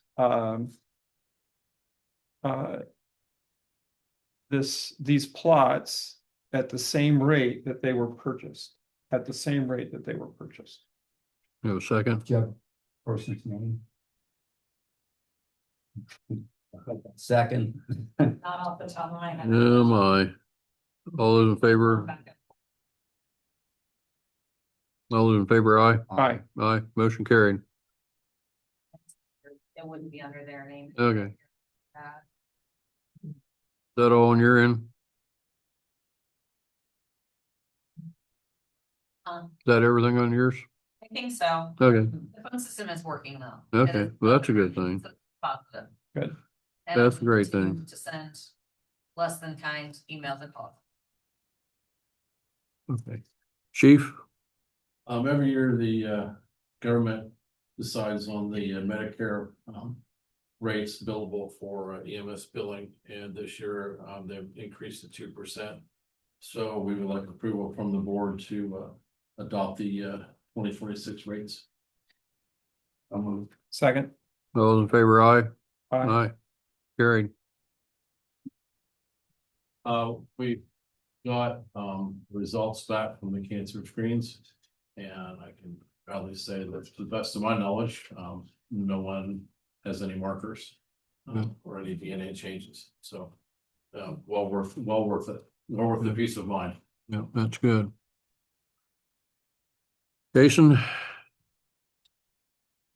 these plots at the same rate that they were purchased, at the same rate that they were purchased. you have a second? Do you have a person's name? Second. Not off the top of my head. Oh, my. All those in favor? All those in favor, aye? Aye. Aye, motion carried. It wouldn't be under their name. Okay. Is that all on your end? Is that everything on yours? I think so. Okay, The phone system is working though. Okay, It is well, that's a good thing. Positive. Good. And That's a I'm great continuing thing. To send less than kind emails and calls. okay. Chief? Every year the government decides on the Medicare rates billable for EMS billing, and this year they've increased to 2%. So we would like approval from the board to adopt the 2026 rates. Second. Those in favor, aye? Aye. Aye. Carried. We got, results back from the cancer screens. And I can proudly say that to the best of my knowledge, no one has any markers. Or any DNA changes, so, well worth it, well worth the peace of mind. Yeah, that's good. Jason?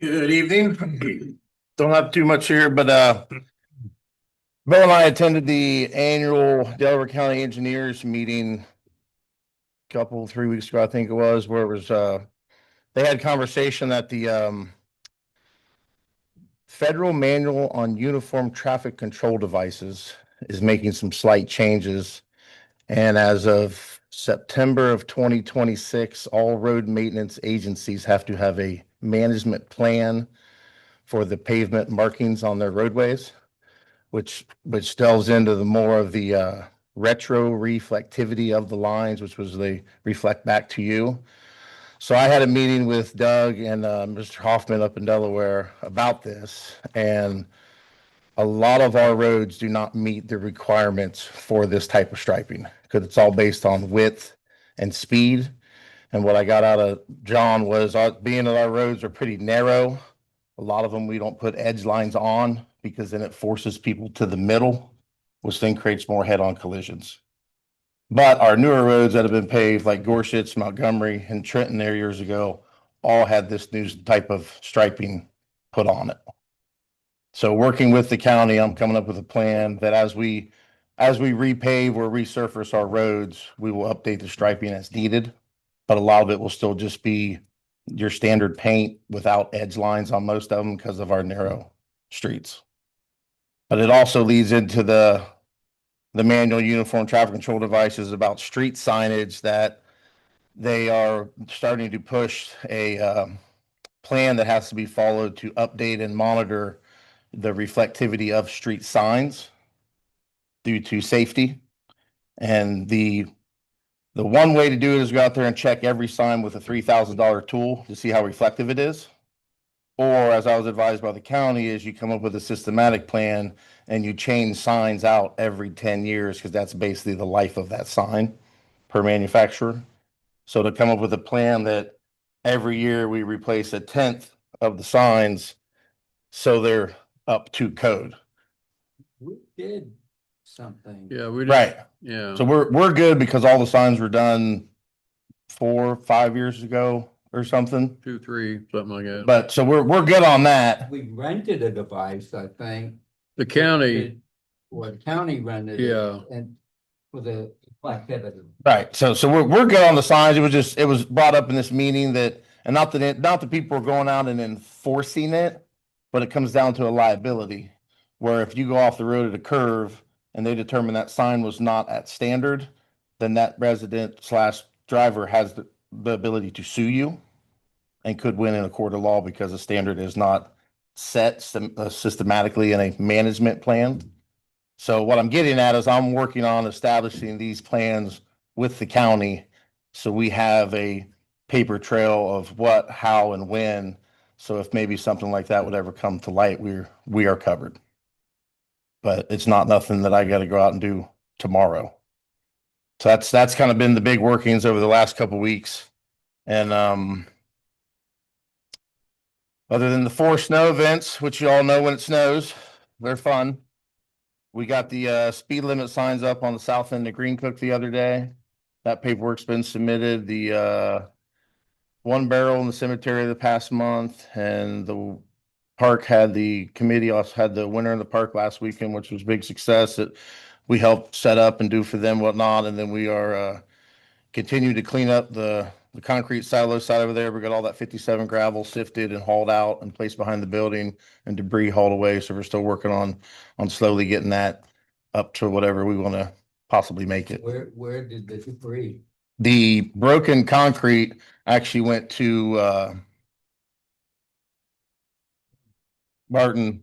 Good evening. Don't have too much here, but Bill and I attended the annual Delaware County Engineers meeting couple, 3 weeks ago, I think it was, where it was they had conversation that the Federal Manual on Uniform Traffic Control Devices is making some slight changes. And as of September of 2026, all road maintenance agencies have to have a management plan for the pavement markings on their roadways, which delves into the more of the retro reflectivity of the lines, which was they reflect back to you. So I had a meeting with Doug and Mr. Hoffman up in Delaware about this, and a lot of our roads do not meet the requirements for this type of striping because it's all based on width and speed. And what I got out of John was being that our roads are pretty narrow, a lot of them we don't put edge lines on because then it forces people to the middle, which then creates more head-on collisions. But our newer roads that have been paved, like Gorsuch, Montgomery, and Trenton there years ago, all had this new type of striping put on it. So working with the county, I'm coming up with a plan that as we repave or resurface our roads, we will update the striping as needed. But a lot of it will still just be your standard paint without edge lines on most of them because of our narrow streets. But it also leads into the manual uniform traffic control devices about street signage that they are starting to push a plan that has to be followed to update and monitor the reflectivity of street signs due to safety. And the one way to do it is go out there and check every sign with a $3,000 tool to see how reflective it is. Or as I was advised by the county, is you come up with a systematic plan and you change signs out every 10 years because that's basically the life of that sign per manufacturer. So to come up with a plan that every year we replace 1/10 of the signs so they're up to code. We did something. Yeah, we did. Right. Yeah. So we're good because all the signs were done 4 or 5 years ago or something. 2, 3, something like that. But so we're good on that. We rented a device, I think. The county, Well, county rented it. Yeah. And for the reflectivity. Right. So we're good on the signs. It was brought up in this meeting that, and not that people are going out and enforcing it, but it comes down to a liability where if you go off the road at a curve and they determine that sign was not at standard, then that resident/driver has the ability to sue you and could win in a court of law because the standard is not set systematically in a management plan. So what I'm getting at is I'm working on establishing these plans with the county. So we have a paper trail of what, how, and when. So if maybe something like that would ever come to light, we are covered. But it's not nothing that I got to go out and do tomorrow. So that's kind of been the big workings over the last couple of weeks. And other than the 4 snow events, which you all know when it snows, they're fun. We got the speed limit signs up on the south end of Green Cook the other day. That paperwork's been submitted. The one barrel in the cemetery the past month, and the park the committee also had the winter in the park last weekend, which was a big success that we helped set up and do for them, whatnot. And then we are continuing to clean up the concrete silo side over there. We got all that 57 gravel sifted and hauled out and placed behind the building and debris hauled away. So we're still working on slowly getting that up to whatever we want to possibly make it. Where did the debris? The broken concrete actually went to Barton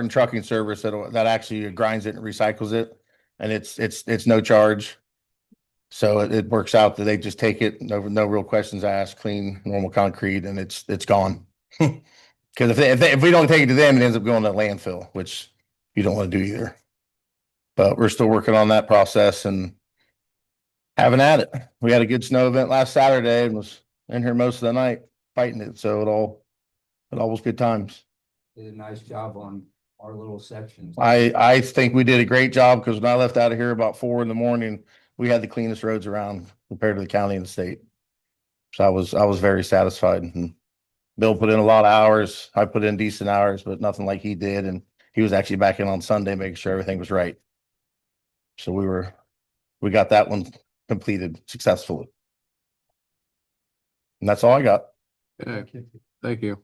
Trucking Service that actually grinds it and recycles it, and it's no charge. So it works out that they just take it, no real questions asked, clean, normal concrete, and it's gone. Cause if we don't take it to them, it ends up going to landfill, which you don't want to do either. But we're still working on that process and having at it. We had a good snow event last Saturday and was in here most of the night fighting it. So it all was good times. Did a nice job on our little sections. I think we did a great job because when I left out of here about 4 a.m, we had the cleanest roads around compared to the county and the state. So I was very satisfied. And Bill put in a lot of hours. I put in decent hours, but nothing like he did. And he was actually back in on Sunday, making sure everything was right. So we got that one completed successfully. And that's all I got. Okay, thank you.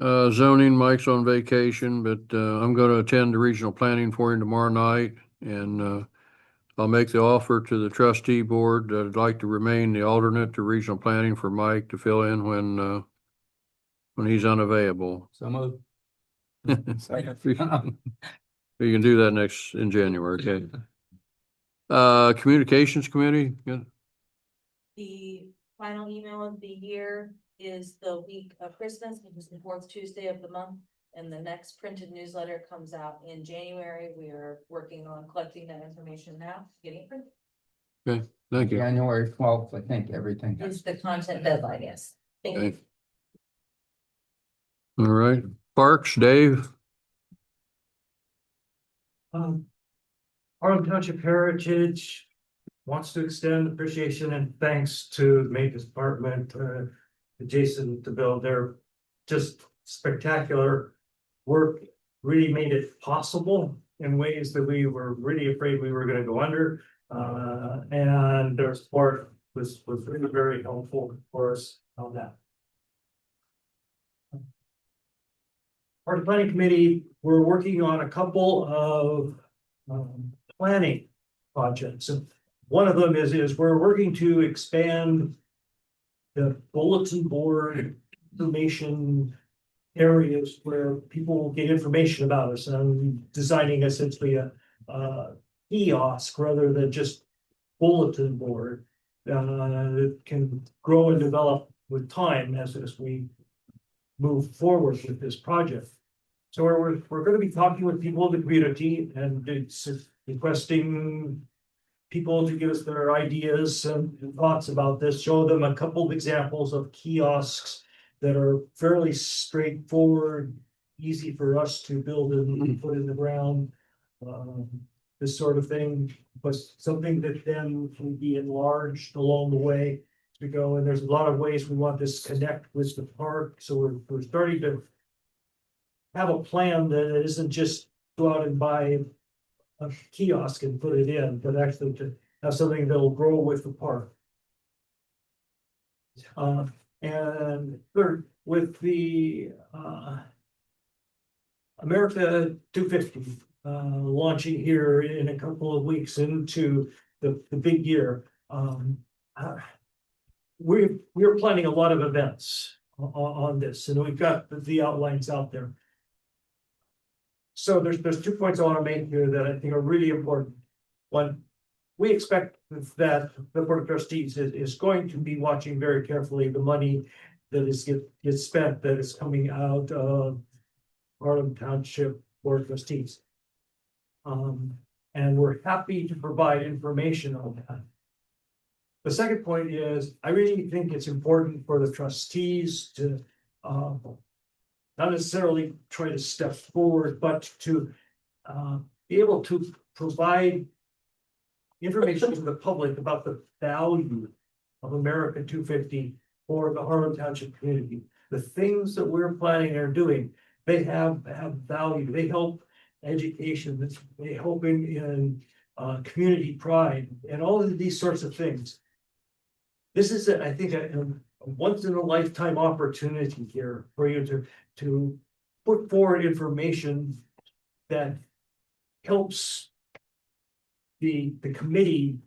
Zoning, Mike's on vacation, but, I'm gonna attend the regional planning forum tomorrow night and, I'll make the offer to the trustee board that I'd like to remain the alternate to regional planning for Mike to fill in when he's unavailable. So moved. You can do that in January, okay? Communications committee, yeah. The final email of the year is the week of Christmas, which is the fourth Tuesday of the month. And the next printed newsletter comes out in January. We are working on collecting that information now, getting it printed. Okay, thank you. January 12th, I think, everything. Is the content deadline, yes. Thank you. Okay. All right, Parks, Dave? Harlem Township Heritage wants to extend appreciation and thanks to the maintenance department, adjacent to Bill. They're just spectacular work, really made it possible in ways that we were really afraid we were gonna go under. And their support was really very helpful for us on that. Our planning committee, we're working on a couple of planning projects. And one of them is we're working to expand the bulletin board information areas where people will get information about us, and designing essentially a kiosk rather than just bulletin board that can grow and develop with time as we move forward with this project. So we're going to be talking with people in the community and it's requesting people to give us their ideas and thoughts about this, show them a couple of examples of kiosks that are fairly straightforward, easy for us to build and put in the ground. This sort of thing, but something that then can be enlarged along the way as we go. And there's a lot of ways we want this to connect with the park. So we're starting to have a plan that isn't just go out and buy a kiosk and put it in, but actually to have something that'll grow with the park. And third, with the America 250 launching here in a couple of weeks into the big year, we're planning a lot of events on this, and we've got the outlines out there. So there's 2 points I want to make here that I think are really important. One, we expect that the Board of Trustees is going to be watching very carefully the money that gets spent, that is coming out of Harlem Township Board of Trustees. And we're happy to provide information on that. The second point is, I really think it's important for the trustees to not necessarily try to step forward, but to be able to provide information to the public about the value of America 250 for the Harlem Township community. The things that we're planning or doing, they have value. They help education. They help in community pride and all of these sorts of things. This is, I think, a once in a lifetime opportunity here for you to put forward information that helps the committee,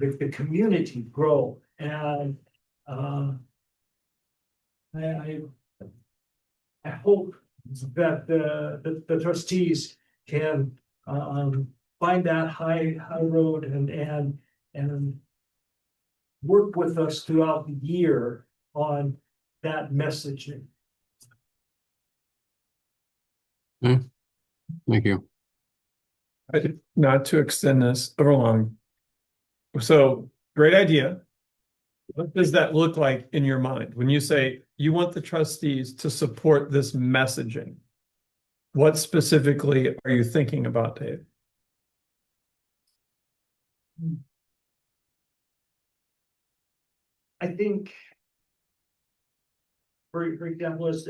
the community grow. And I hope that the trustees can find that high road and work with us throughout the year on that messaging. Thank you. Not to extend this over long. So, great idea. What does that look like in your mind when you say you want the trustees to support this messaging? What specifically are you thinking about, Dave? I think. For example, as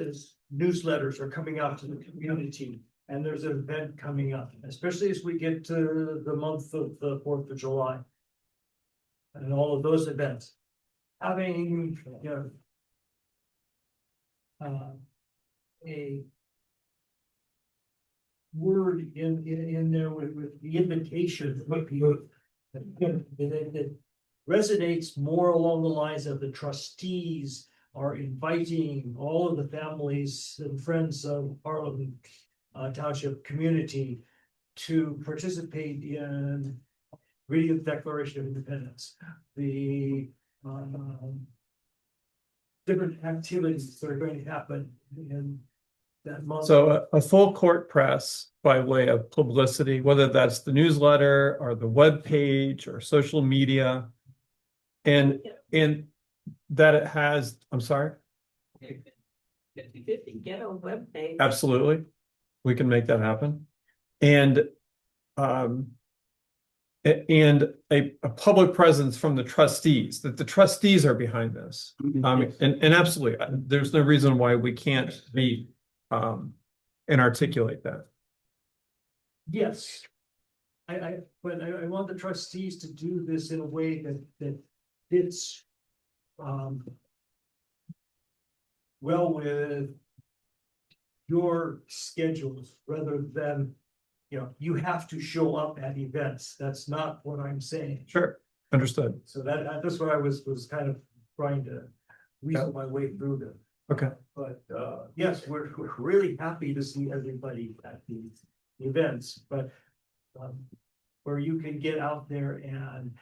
newsletters are coming out to the community, and there's an event coming up, especially as we get to the month of the 4th of July. And all of those events, having, a word in there with the invitation, what people, that resonates more along the lines of the trustees are inviting all of the families and friends of Harlem Township community to participate in reading the Declaration of Independence, the different activities that are going to happen in that month. So a full court press by way of publicity, whether that's the newsletter or the web page or social media, and that it has, I'm sorry? 50/50, get a webpage. Absolutely. We can make that happen. And a public presence from the trustees, that the trustees are behind this. And absolutely, there's no reason why we can't be and articulate that. Yes. But I want the trustees to do this in a way that fits well with your schedules rather than, you have to show up at events. That's not what I'm saying. Sure, understood. So that's what I was kind of trying to weasel my way through there. Okay. But yes, we're really happy to see everybody at these events, but where you can get out there and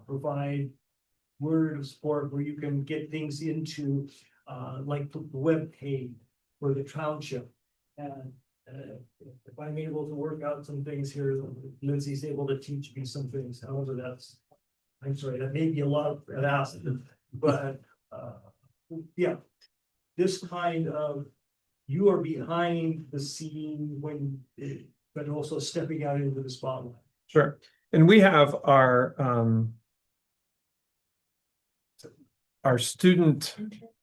provide word of support, where you can get things into like the web page for the township. And if I'm able to work out some things here, Lindsay's able to teach me some things, however I'm sorry, that may be a lot of ask, but yeah. This kind of, you are behind the scene but also stepping out into the spotlight. Sure. And we have our student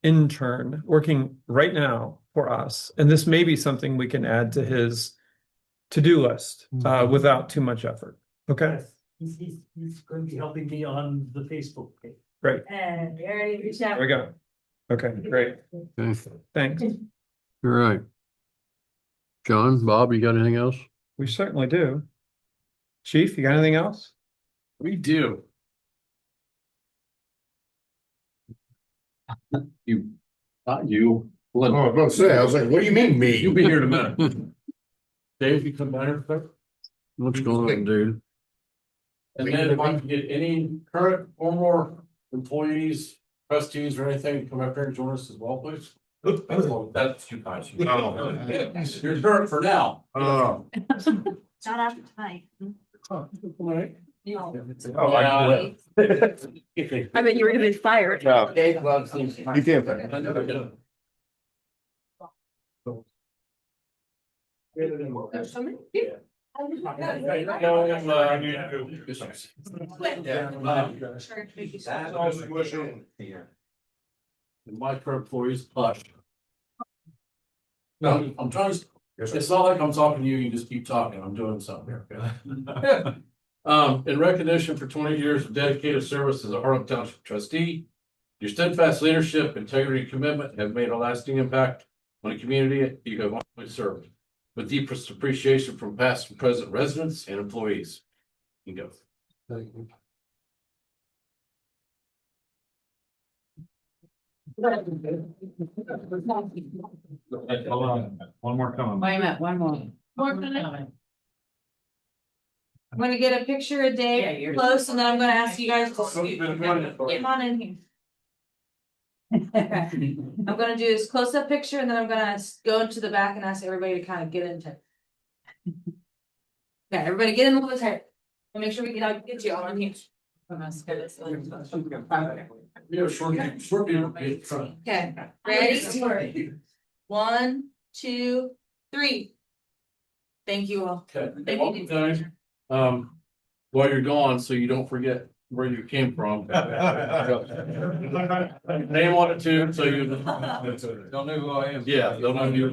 intern working right now for us. And this may be something we can add to his to-do list without too much effort. Okay. Yes, he's going to be helping me on the Facebook page. Great. And you already reached out. There we go. Okay, great. Okay. Thanks. All right. John, Bob, you got anything else? We certainly do. Chief, you got anything else? We do. You, not you. Oh, I was gonna say, I was like, what do you mean me? You'll be here in a minute. Dave, you come down here quick. What's going on, dude? And then if I can get any current or more employees, trustees or anything, to come up here and join us as well, please. That's you guys. You're current for now. Not after tonight. Oh, Yeah. I bet you were gonna be fired. No, Dave loves these. you can't. I never get it. There's so many. And my current employees, hush. No, I'm trying to, it's not like I'm talking to you, you just keep talking, I'm doing something here. Okay? In recognition for 20 years of dedicated service as a Harlem Township trustee, your steadfast leadership, integrity, and commitment have made a lasting impact on the community you have always served. With deepest appreciation from past and present residents and employees. You can go. Hold on, one more coming. Wait a minute, one more. More coming. I'm gonna get a picture of Dave close and then I'm gonna ask you guys to scoot. Come on in here. Okay. I'm gonna do this close-up picture and then I'm gonna go into the back and ask everybody to kind of get into it. Okay, everybody get in a little tight. And make sure we get you all on here. Okay, ready? 1, 2, 3. Thank you all. Okay. Guys, while you're gone, so you don't forget where you came from. Name on it too, so you. Don't know who I am. Yeah, don't know you.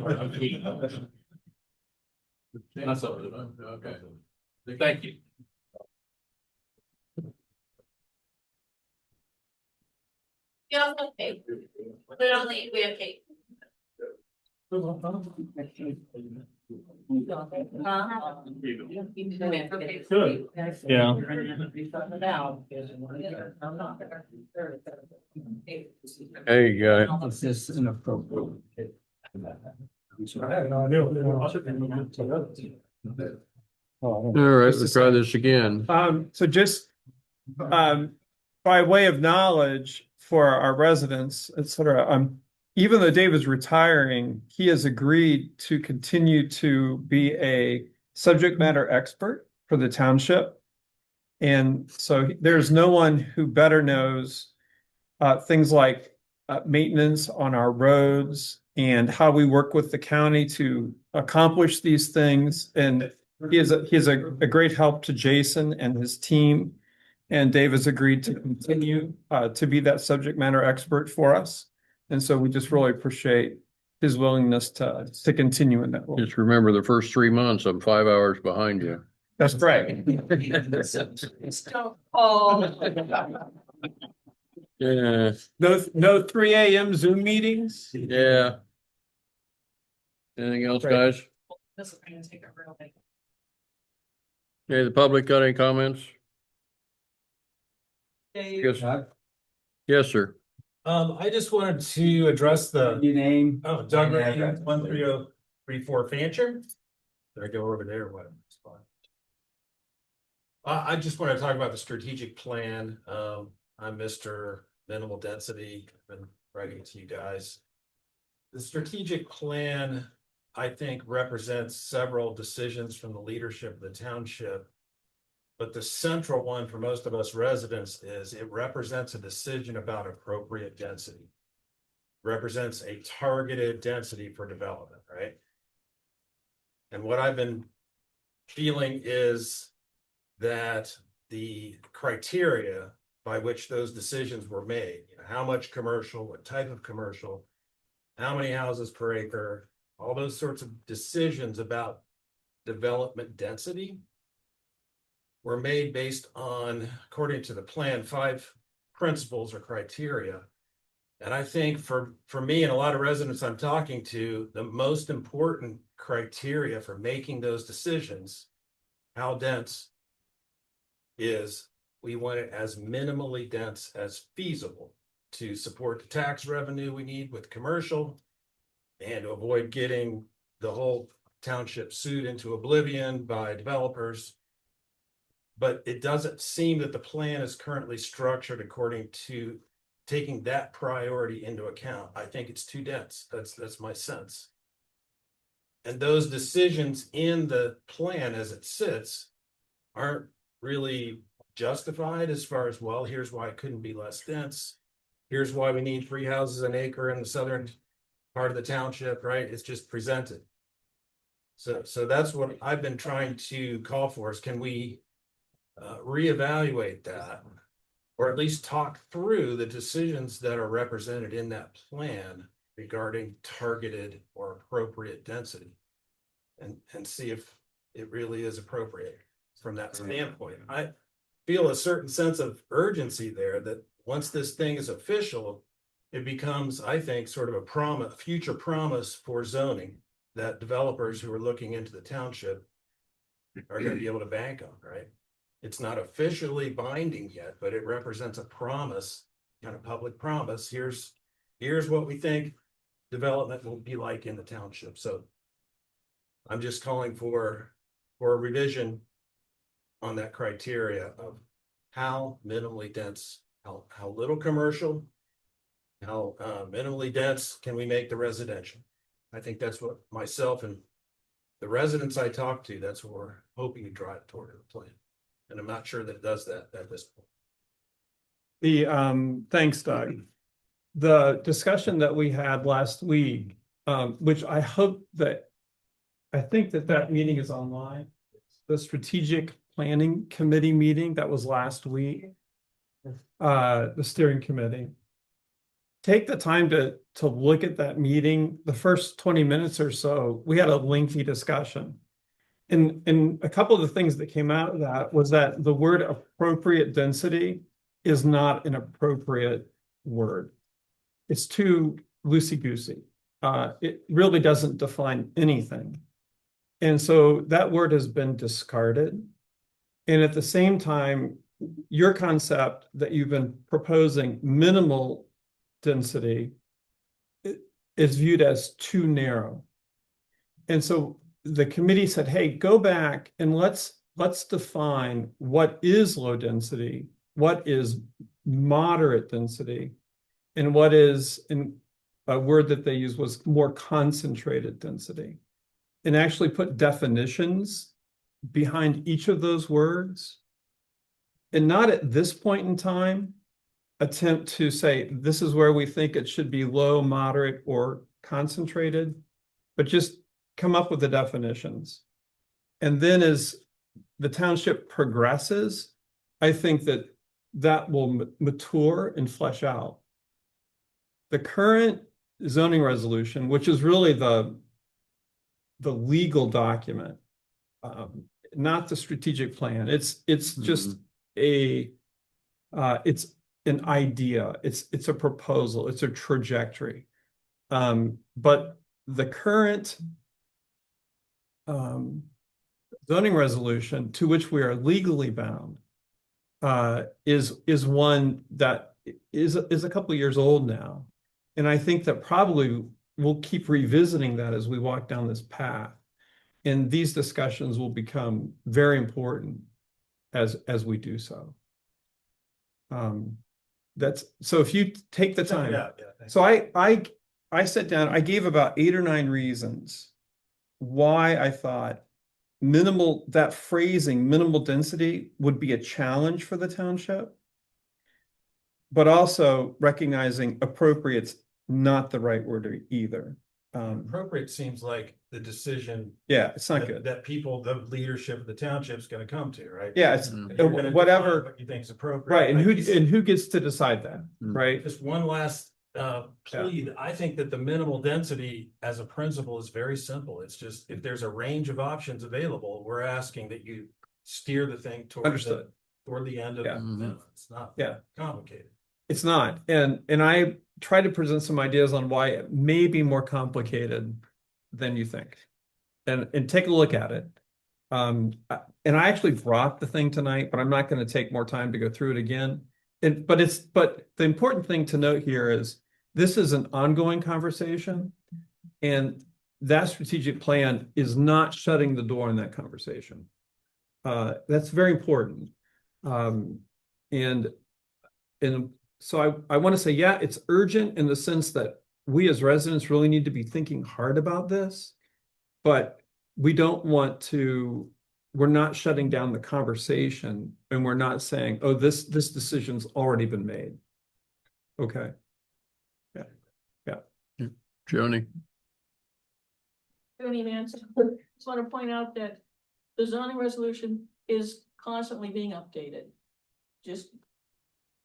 That's up to them. Okay. Thank you. You also have cake. We don't need, we have cake. Good. Yeah. Hey, guy. It's just inappropriate. All right, let's try this again. So just, by way of knowledge for our residents, et cetera, even though Dave is retiring, he has agreed to continue to be a subject matter expert for the township. And so there's no one who better knows things like maintenance on our roads and how we work with the county to accomplish these things. And he is a great help to Jason and his team. And Dave has agreed to continue to be that subject matter expert for us. And so we just really appreciate his willingness to continue in that role. Just remember the first 3 months, I'm 5 hours behind you. That's right. Yeah, No 3 a.m. Zoom meetings? yeah. Anything else, Right. guys? This is gonna take a real big. Okay, the public got any comments? Yes, yes, sir. I just wanted to address the, Your name? oh, Doug, 13034 Fancher. Did I go over there? What? I just want to talk about the strategic plan. I'm Mr. Minimal Density. I've been writing to you guys. The strategic plan, I think, represents several decisions from the leadership of the township. But the central one for most of us residents is it represents a decision about appropriate density. Represents a targeted density for development, right? And what I've been feeling is that the criteria by which those decisions were made, how much commercial, what type of commercial, how many houses per acre, all those sorts of decisions about development density were made based on, according to the plan, 5 principles or criteria. And I think for me and a lot of residents I'm talking to, the most important criteria for making those decisions, how dense, is we want it as minimally dense as feasible to support the tax revenue we need with commercial and to avoid getting the whole township sued into oblivion by developers. But it doesn't seem that the plan is currently structured according to taking that priority into account. I think it's too dense. That's my sense. And those decisions in the plan as it sits aren't really justified as far as, well, here's why it couldn't be less dense. Here's why we need 3 houses an acre in the southern part of the township, right? It's just presented. So that's what I've been trying to call for is, can we reevaluate that, or at least talk through the decisions that are represented in that plan regarding targeted or appropriate density, and see if it really is appropriate from that standpoint. I feel a certain sense of urgency there that once this thing is official, it becomes, I think, sort of a future promise for zoning that developers who are looking into the township are going to be able to bank on, right? It's not officially binding yet, but it represents a promise, kind of public promise. Here's what we think development will be like in the township. So I'm just calling for a revision on that criteria of how minimally dense, how little commercial, How minimally dense can we make the residential? I think that's what myself and the residents I talk to, that's what we're hoping to drive toward in the plan. And I'm not sure that it does that at this point. Thanks, Doug. The discussion that we had last week, which I hope that, I think that meeting is online. The strategic planning committee meeting that was last week. The steering committee. Take the time to look at that meeting. The first 20 minutes or so, we had a lengthy discussion. And a couple of the things that came out of that was that the word appropriate density is not an appropriate word. It's too loosey-goosey. It really doesn't define anything. And so that word has been discarded. And at the same time, your concept that you've been proposing, minimal density, is viewed as too narrow. And so the committee said, hey, go back and let's define what is low density, what is moderate density, and what is, in a word that they used was more concentrated density, and actually put definitions behind each of those words. And not at this point in time attempt to say, this is where we think it should be low, moderate, or concentrated, but just come up with the definitions. And then as the township progresses, I think that will mature and flesh out. The current zoning resolution, which is really the legal document, not the strategic plan. It's just it's an idea. It's a proposal. It's a trajectory. But the current zoning resolution to which we are legally bound is one that is a couple of years old now. And I think that probably we'll keep revisiting that as we walk down this path. And these discussions will become very important as we do so. That's so if you take the time. So I sat down, I gave about 8 or 9 reasons why I thought that phrasing, minimal density, would be a challenge for the township, but also recognizing appropriate's not the right word either. Appropriate seems like the decision. Yeah, it's not good. That people, the leadership of the township is gonna come to, right? Yeah, it's You're gonna whatever. define what you think is appropriate. Right, and who gets to decide that, right? Just one last plea. I think that the minimal density as a principle is very simple. It's just, if there's a range of options available, we're asking that you steer the thing toward the end of the minimum. It's not complicated. It's not. And I try to present some ideas on why it may be more complicated than you think. And take a look at it. And I actually brought the thing tonight, but I'm not going to take more time to go through it again. But the important thing to note here is this is an ongoing conversation, and that strategic plan is not shutting the door on that conversation. That's very important. And so I want to say, yeah, it's urgent in the sense that we as residents really need to be thinking hard about this, but we don't want to, we're not shutting down the conversation, and we're not saying, oh, this decision's already been made. Okay. Yeah. Joni. Tony Nance, just want to point out that the zoning resolution is constantly being updated. Just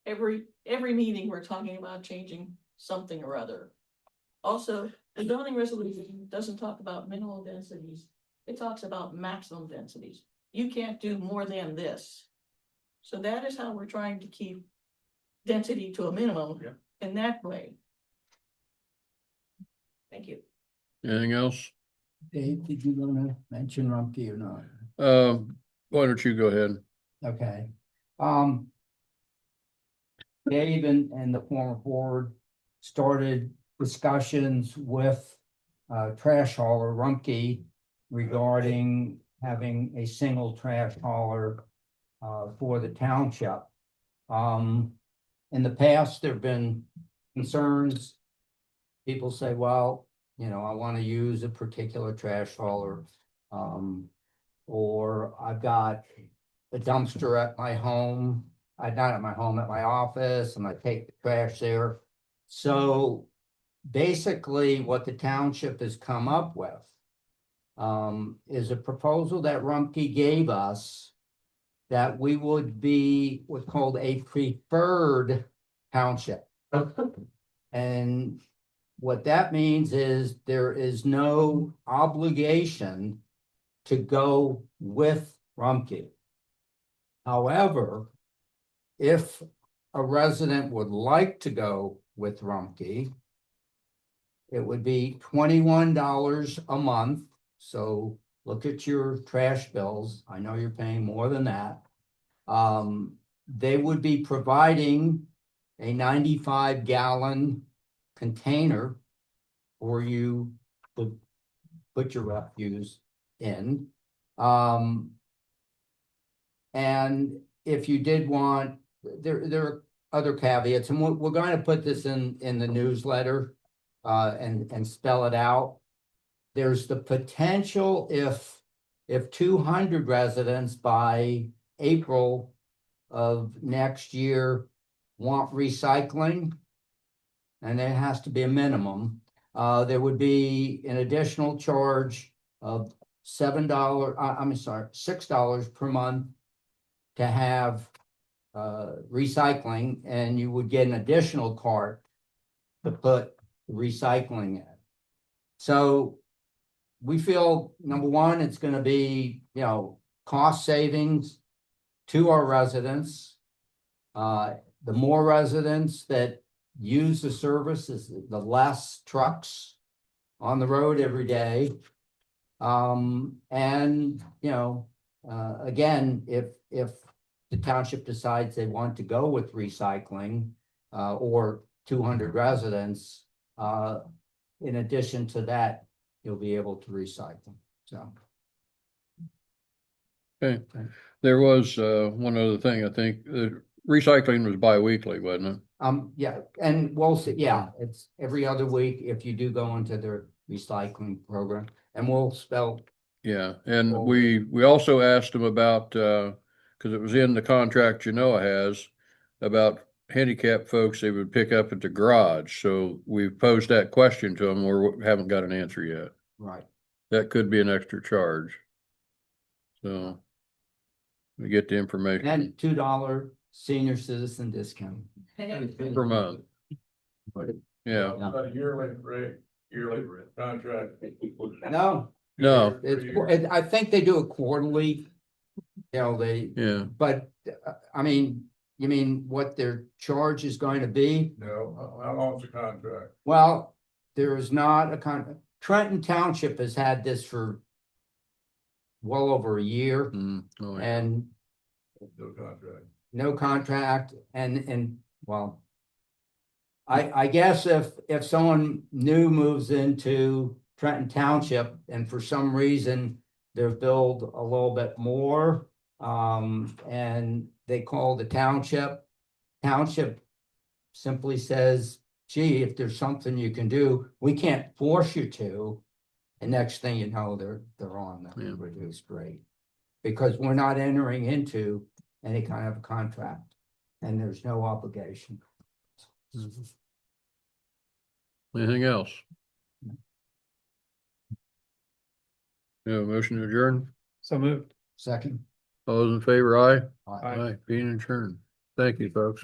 every meeting, we're talking about changing something or other. Also, the zoning resolution doesn't talk about minimal densities. It talks about maximum densities. You can't do more than this. So that is how we're trying to keep density to a minimum in that way. Thank you. Anything else? Dave, did you want to mention Rumpke or not? Why don't you go ahead? Okay. Dave and the former board started discussions with trash hauler Rumpke regarding having a single trash hauler for the township. In the past, there've been concerns. People say, well, you know, I want to use a particular trash hauler. Or I've got a dumpster at my home. Not at my home, at my office, and I take the trash there. So basically what the township has come up with is a proposal that Rumpke gave us that we would be what's called a preferred township. And what that means is there is no obligation to go with Rumpke. However, if a resident would like to go with Rumpke, it would be $21 a month. So look at your trash bills. I know you're paying more than that. They would be providing a 95-gallon container for you to put your refuse in. And if you did want, there are other caveats, and we're going to put this in the newsletter and spell it out. There's the potential if 200 residents by April of next year want recycling, and there has to be a minimum, there would be an additional charge of $6 per month to have recycling, and you would get an additional cart to put recycling in. So we feel, number one, it's going to be, you know, cost savings to our residents. The more residents that use the service, is the less trucks on the road every day. And, you know, again, if the township decides they want to go with recycling, or 200 residents, in addition to that, you'll be able to recycle, so. Okay, there was one other thing, I think, recycling was bi-weekly, wasn't it? Yeah, and we'll see, yeah, it's every other week if you do go into their recycling program, and we'll spell. Yeah, and we also asked them about, because it was in the contract Genoa has, about handicapped folks they would pick up at the garage. So we've posed that question to them, or we haven't got an answer yet. Right. That could be an extra charge. So we get the information And $2 senior citizen discount. per month. Yeah, About a yearly contract. No. no, I think they do it quarterly. You know, yeah, but I mean, you mean what their charge is going to be? No, how long's the contract? Well, there is not a Trenton Township has had this for well over a year, oh, yeah. and No contract. no contract, and well, I guess if someone new moves into Trenton Township and for some reason they're billed a little bit more, and they call the township simply says, gee, if there's something you can do, we can't force you to. And next thing you know, they're on the reduced rate, because we're not entering into any kind of a contract, and there's no obligation. Anything else? Yeah, motion to adjourn. So moved. Second. All those in favor, aye? Aye. Aye, being adjourned. Thank you, folks.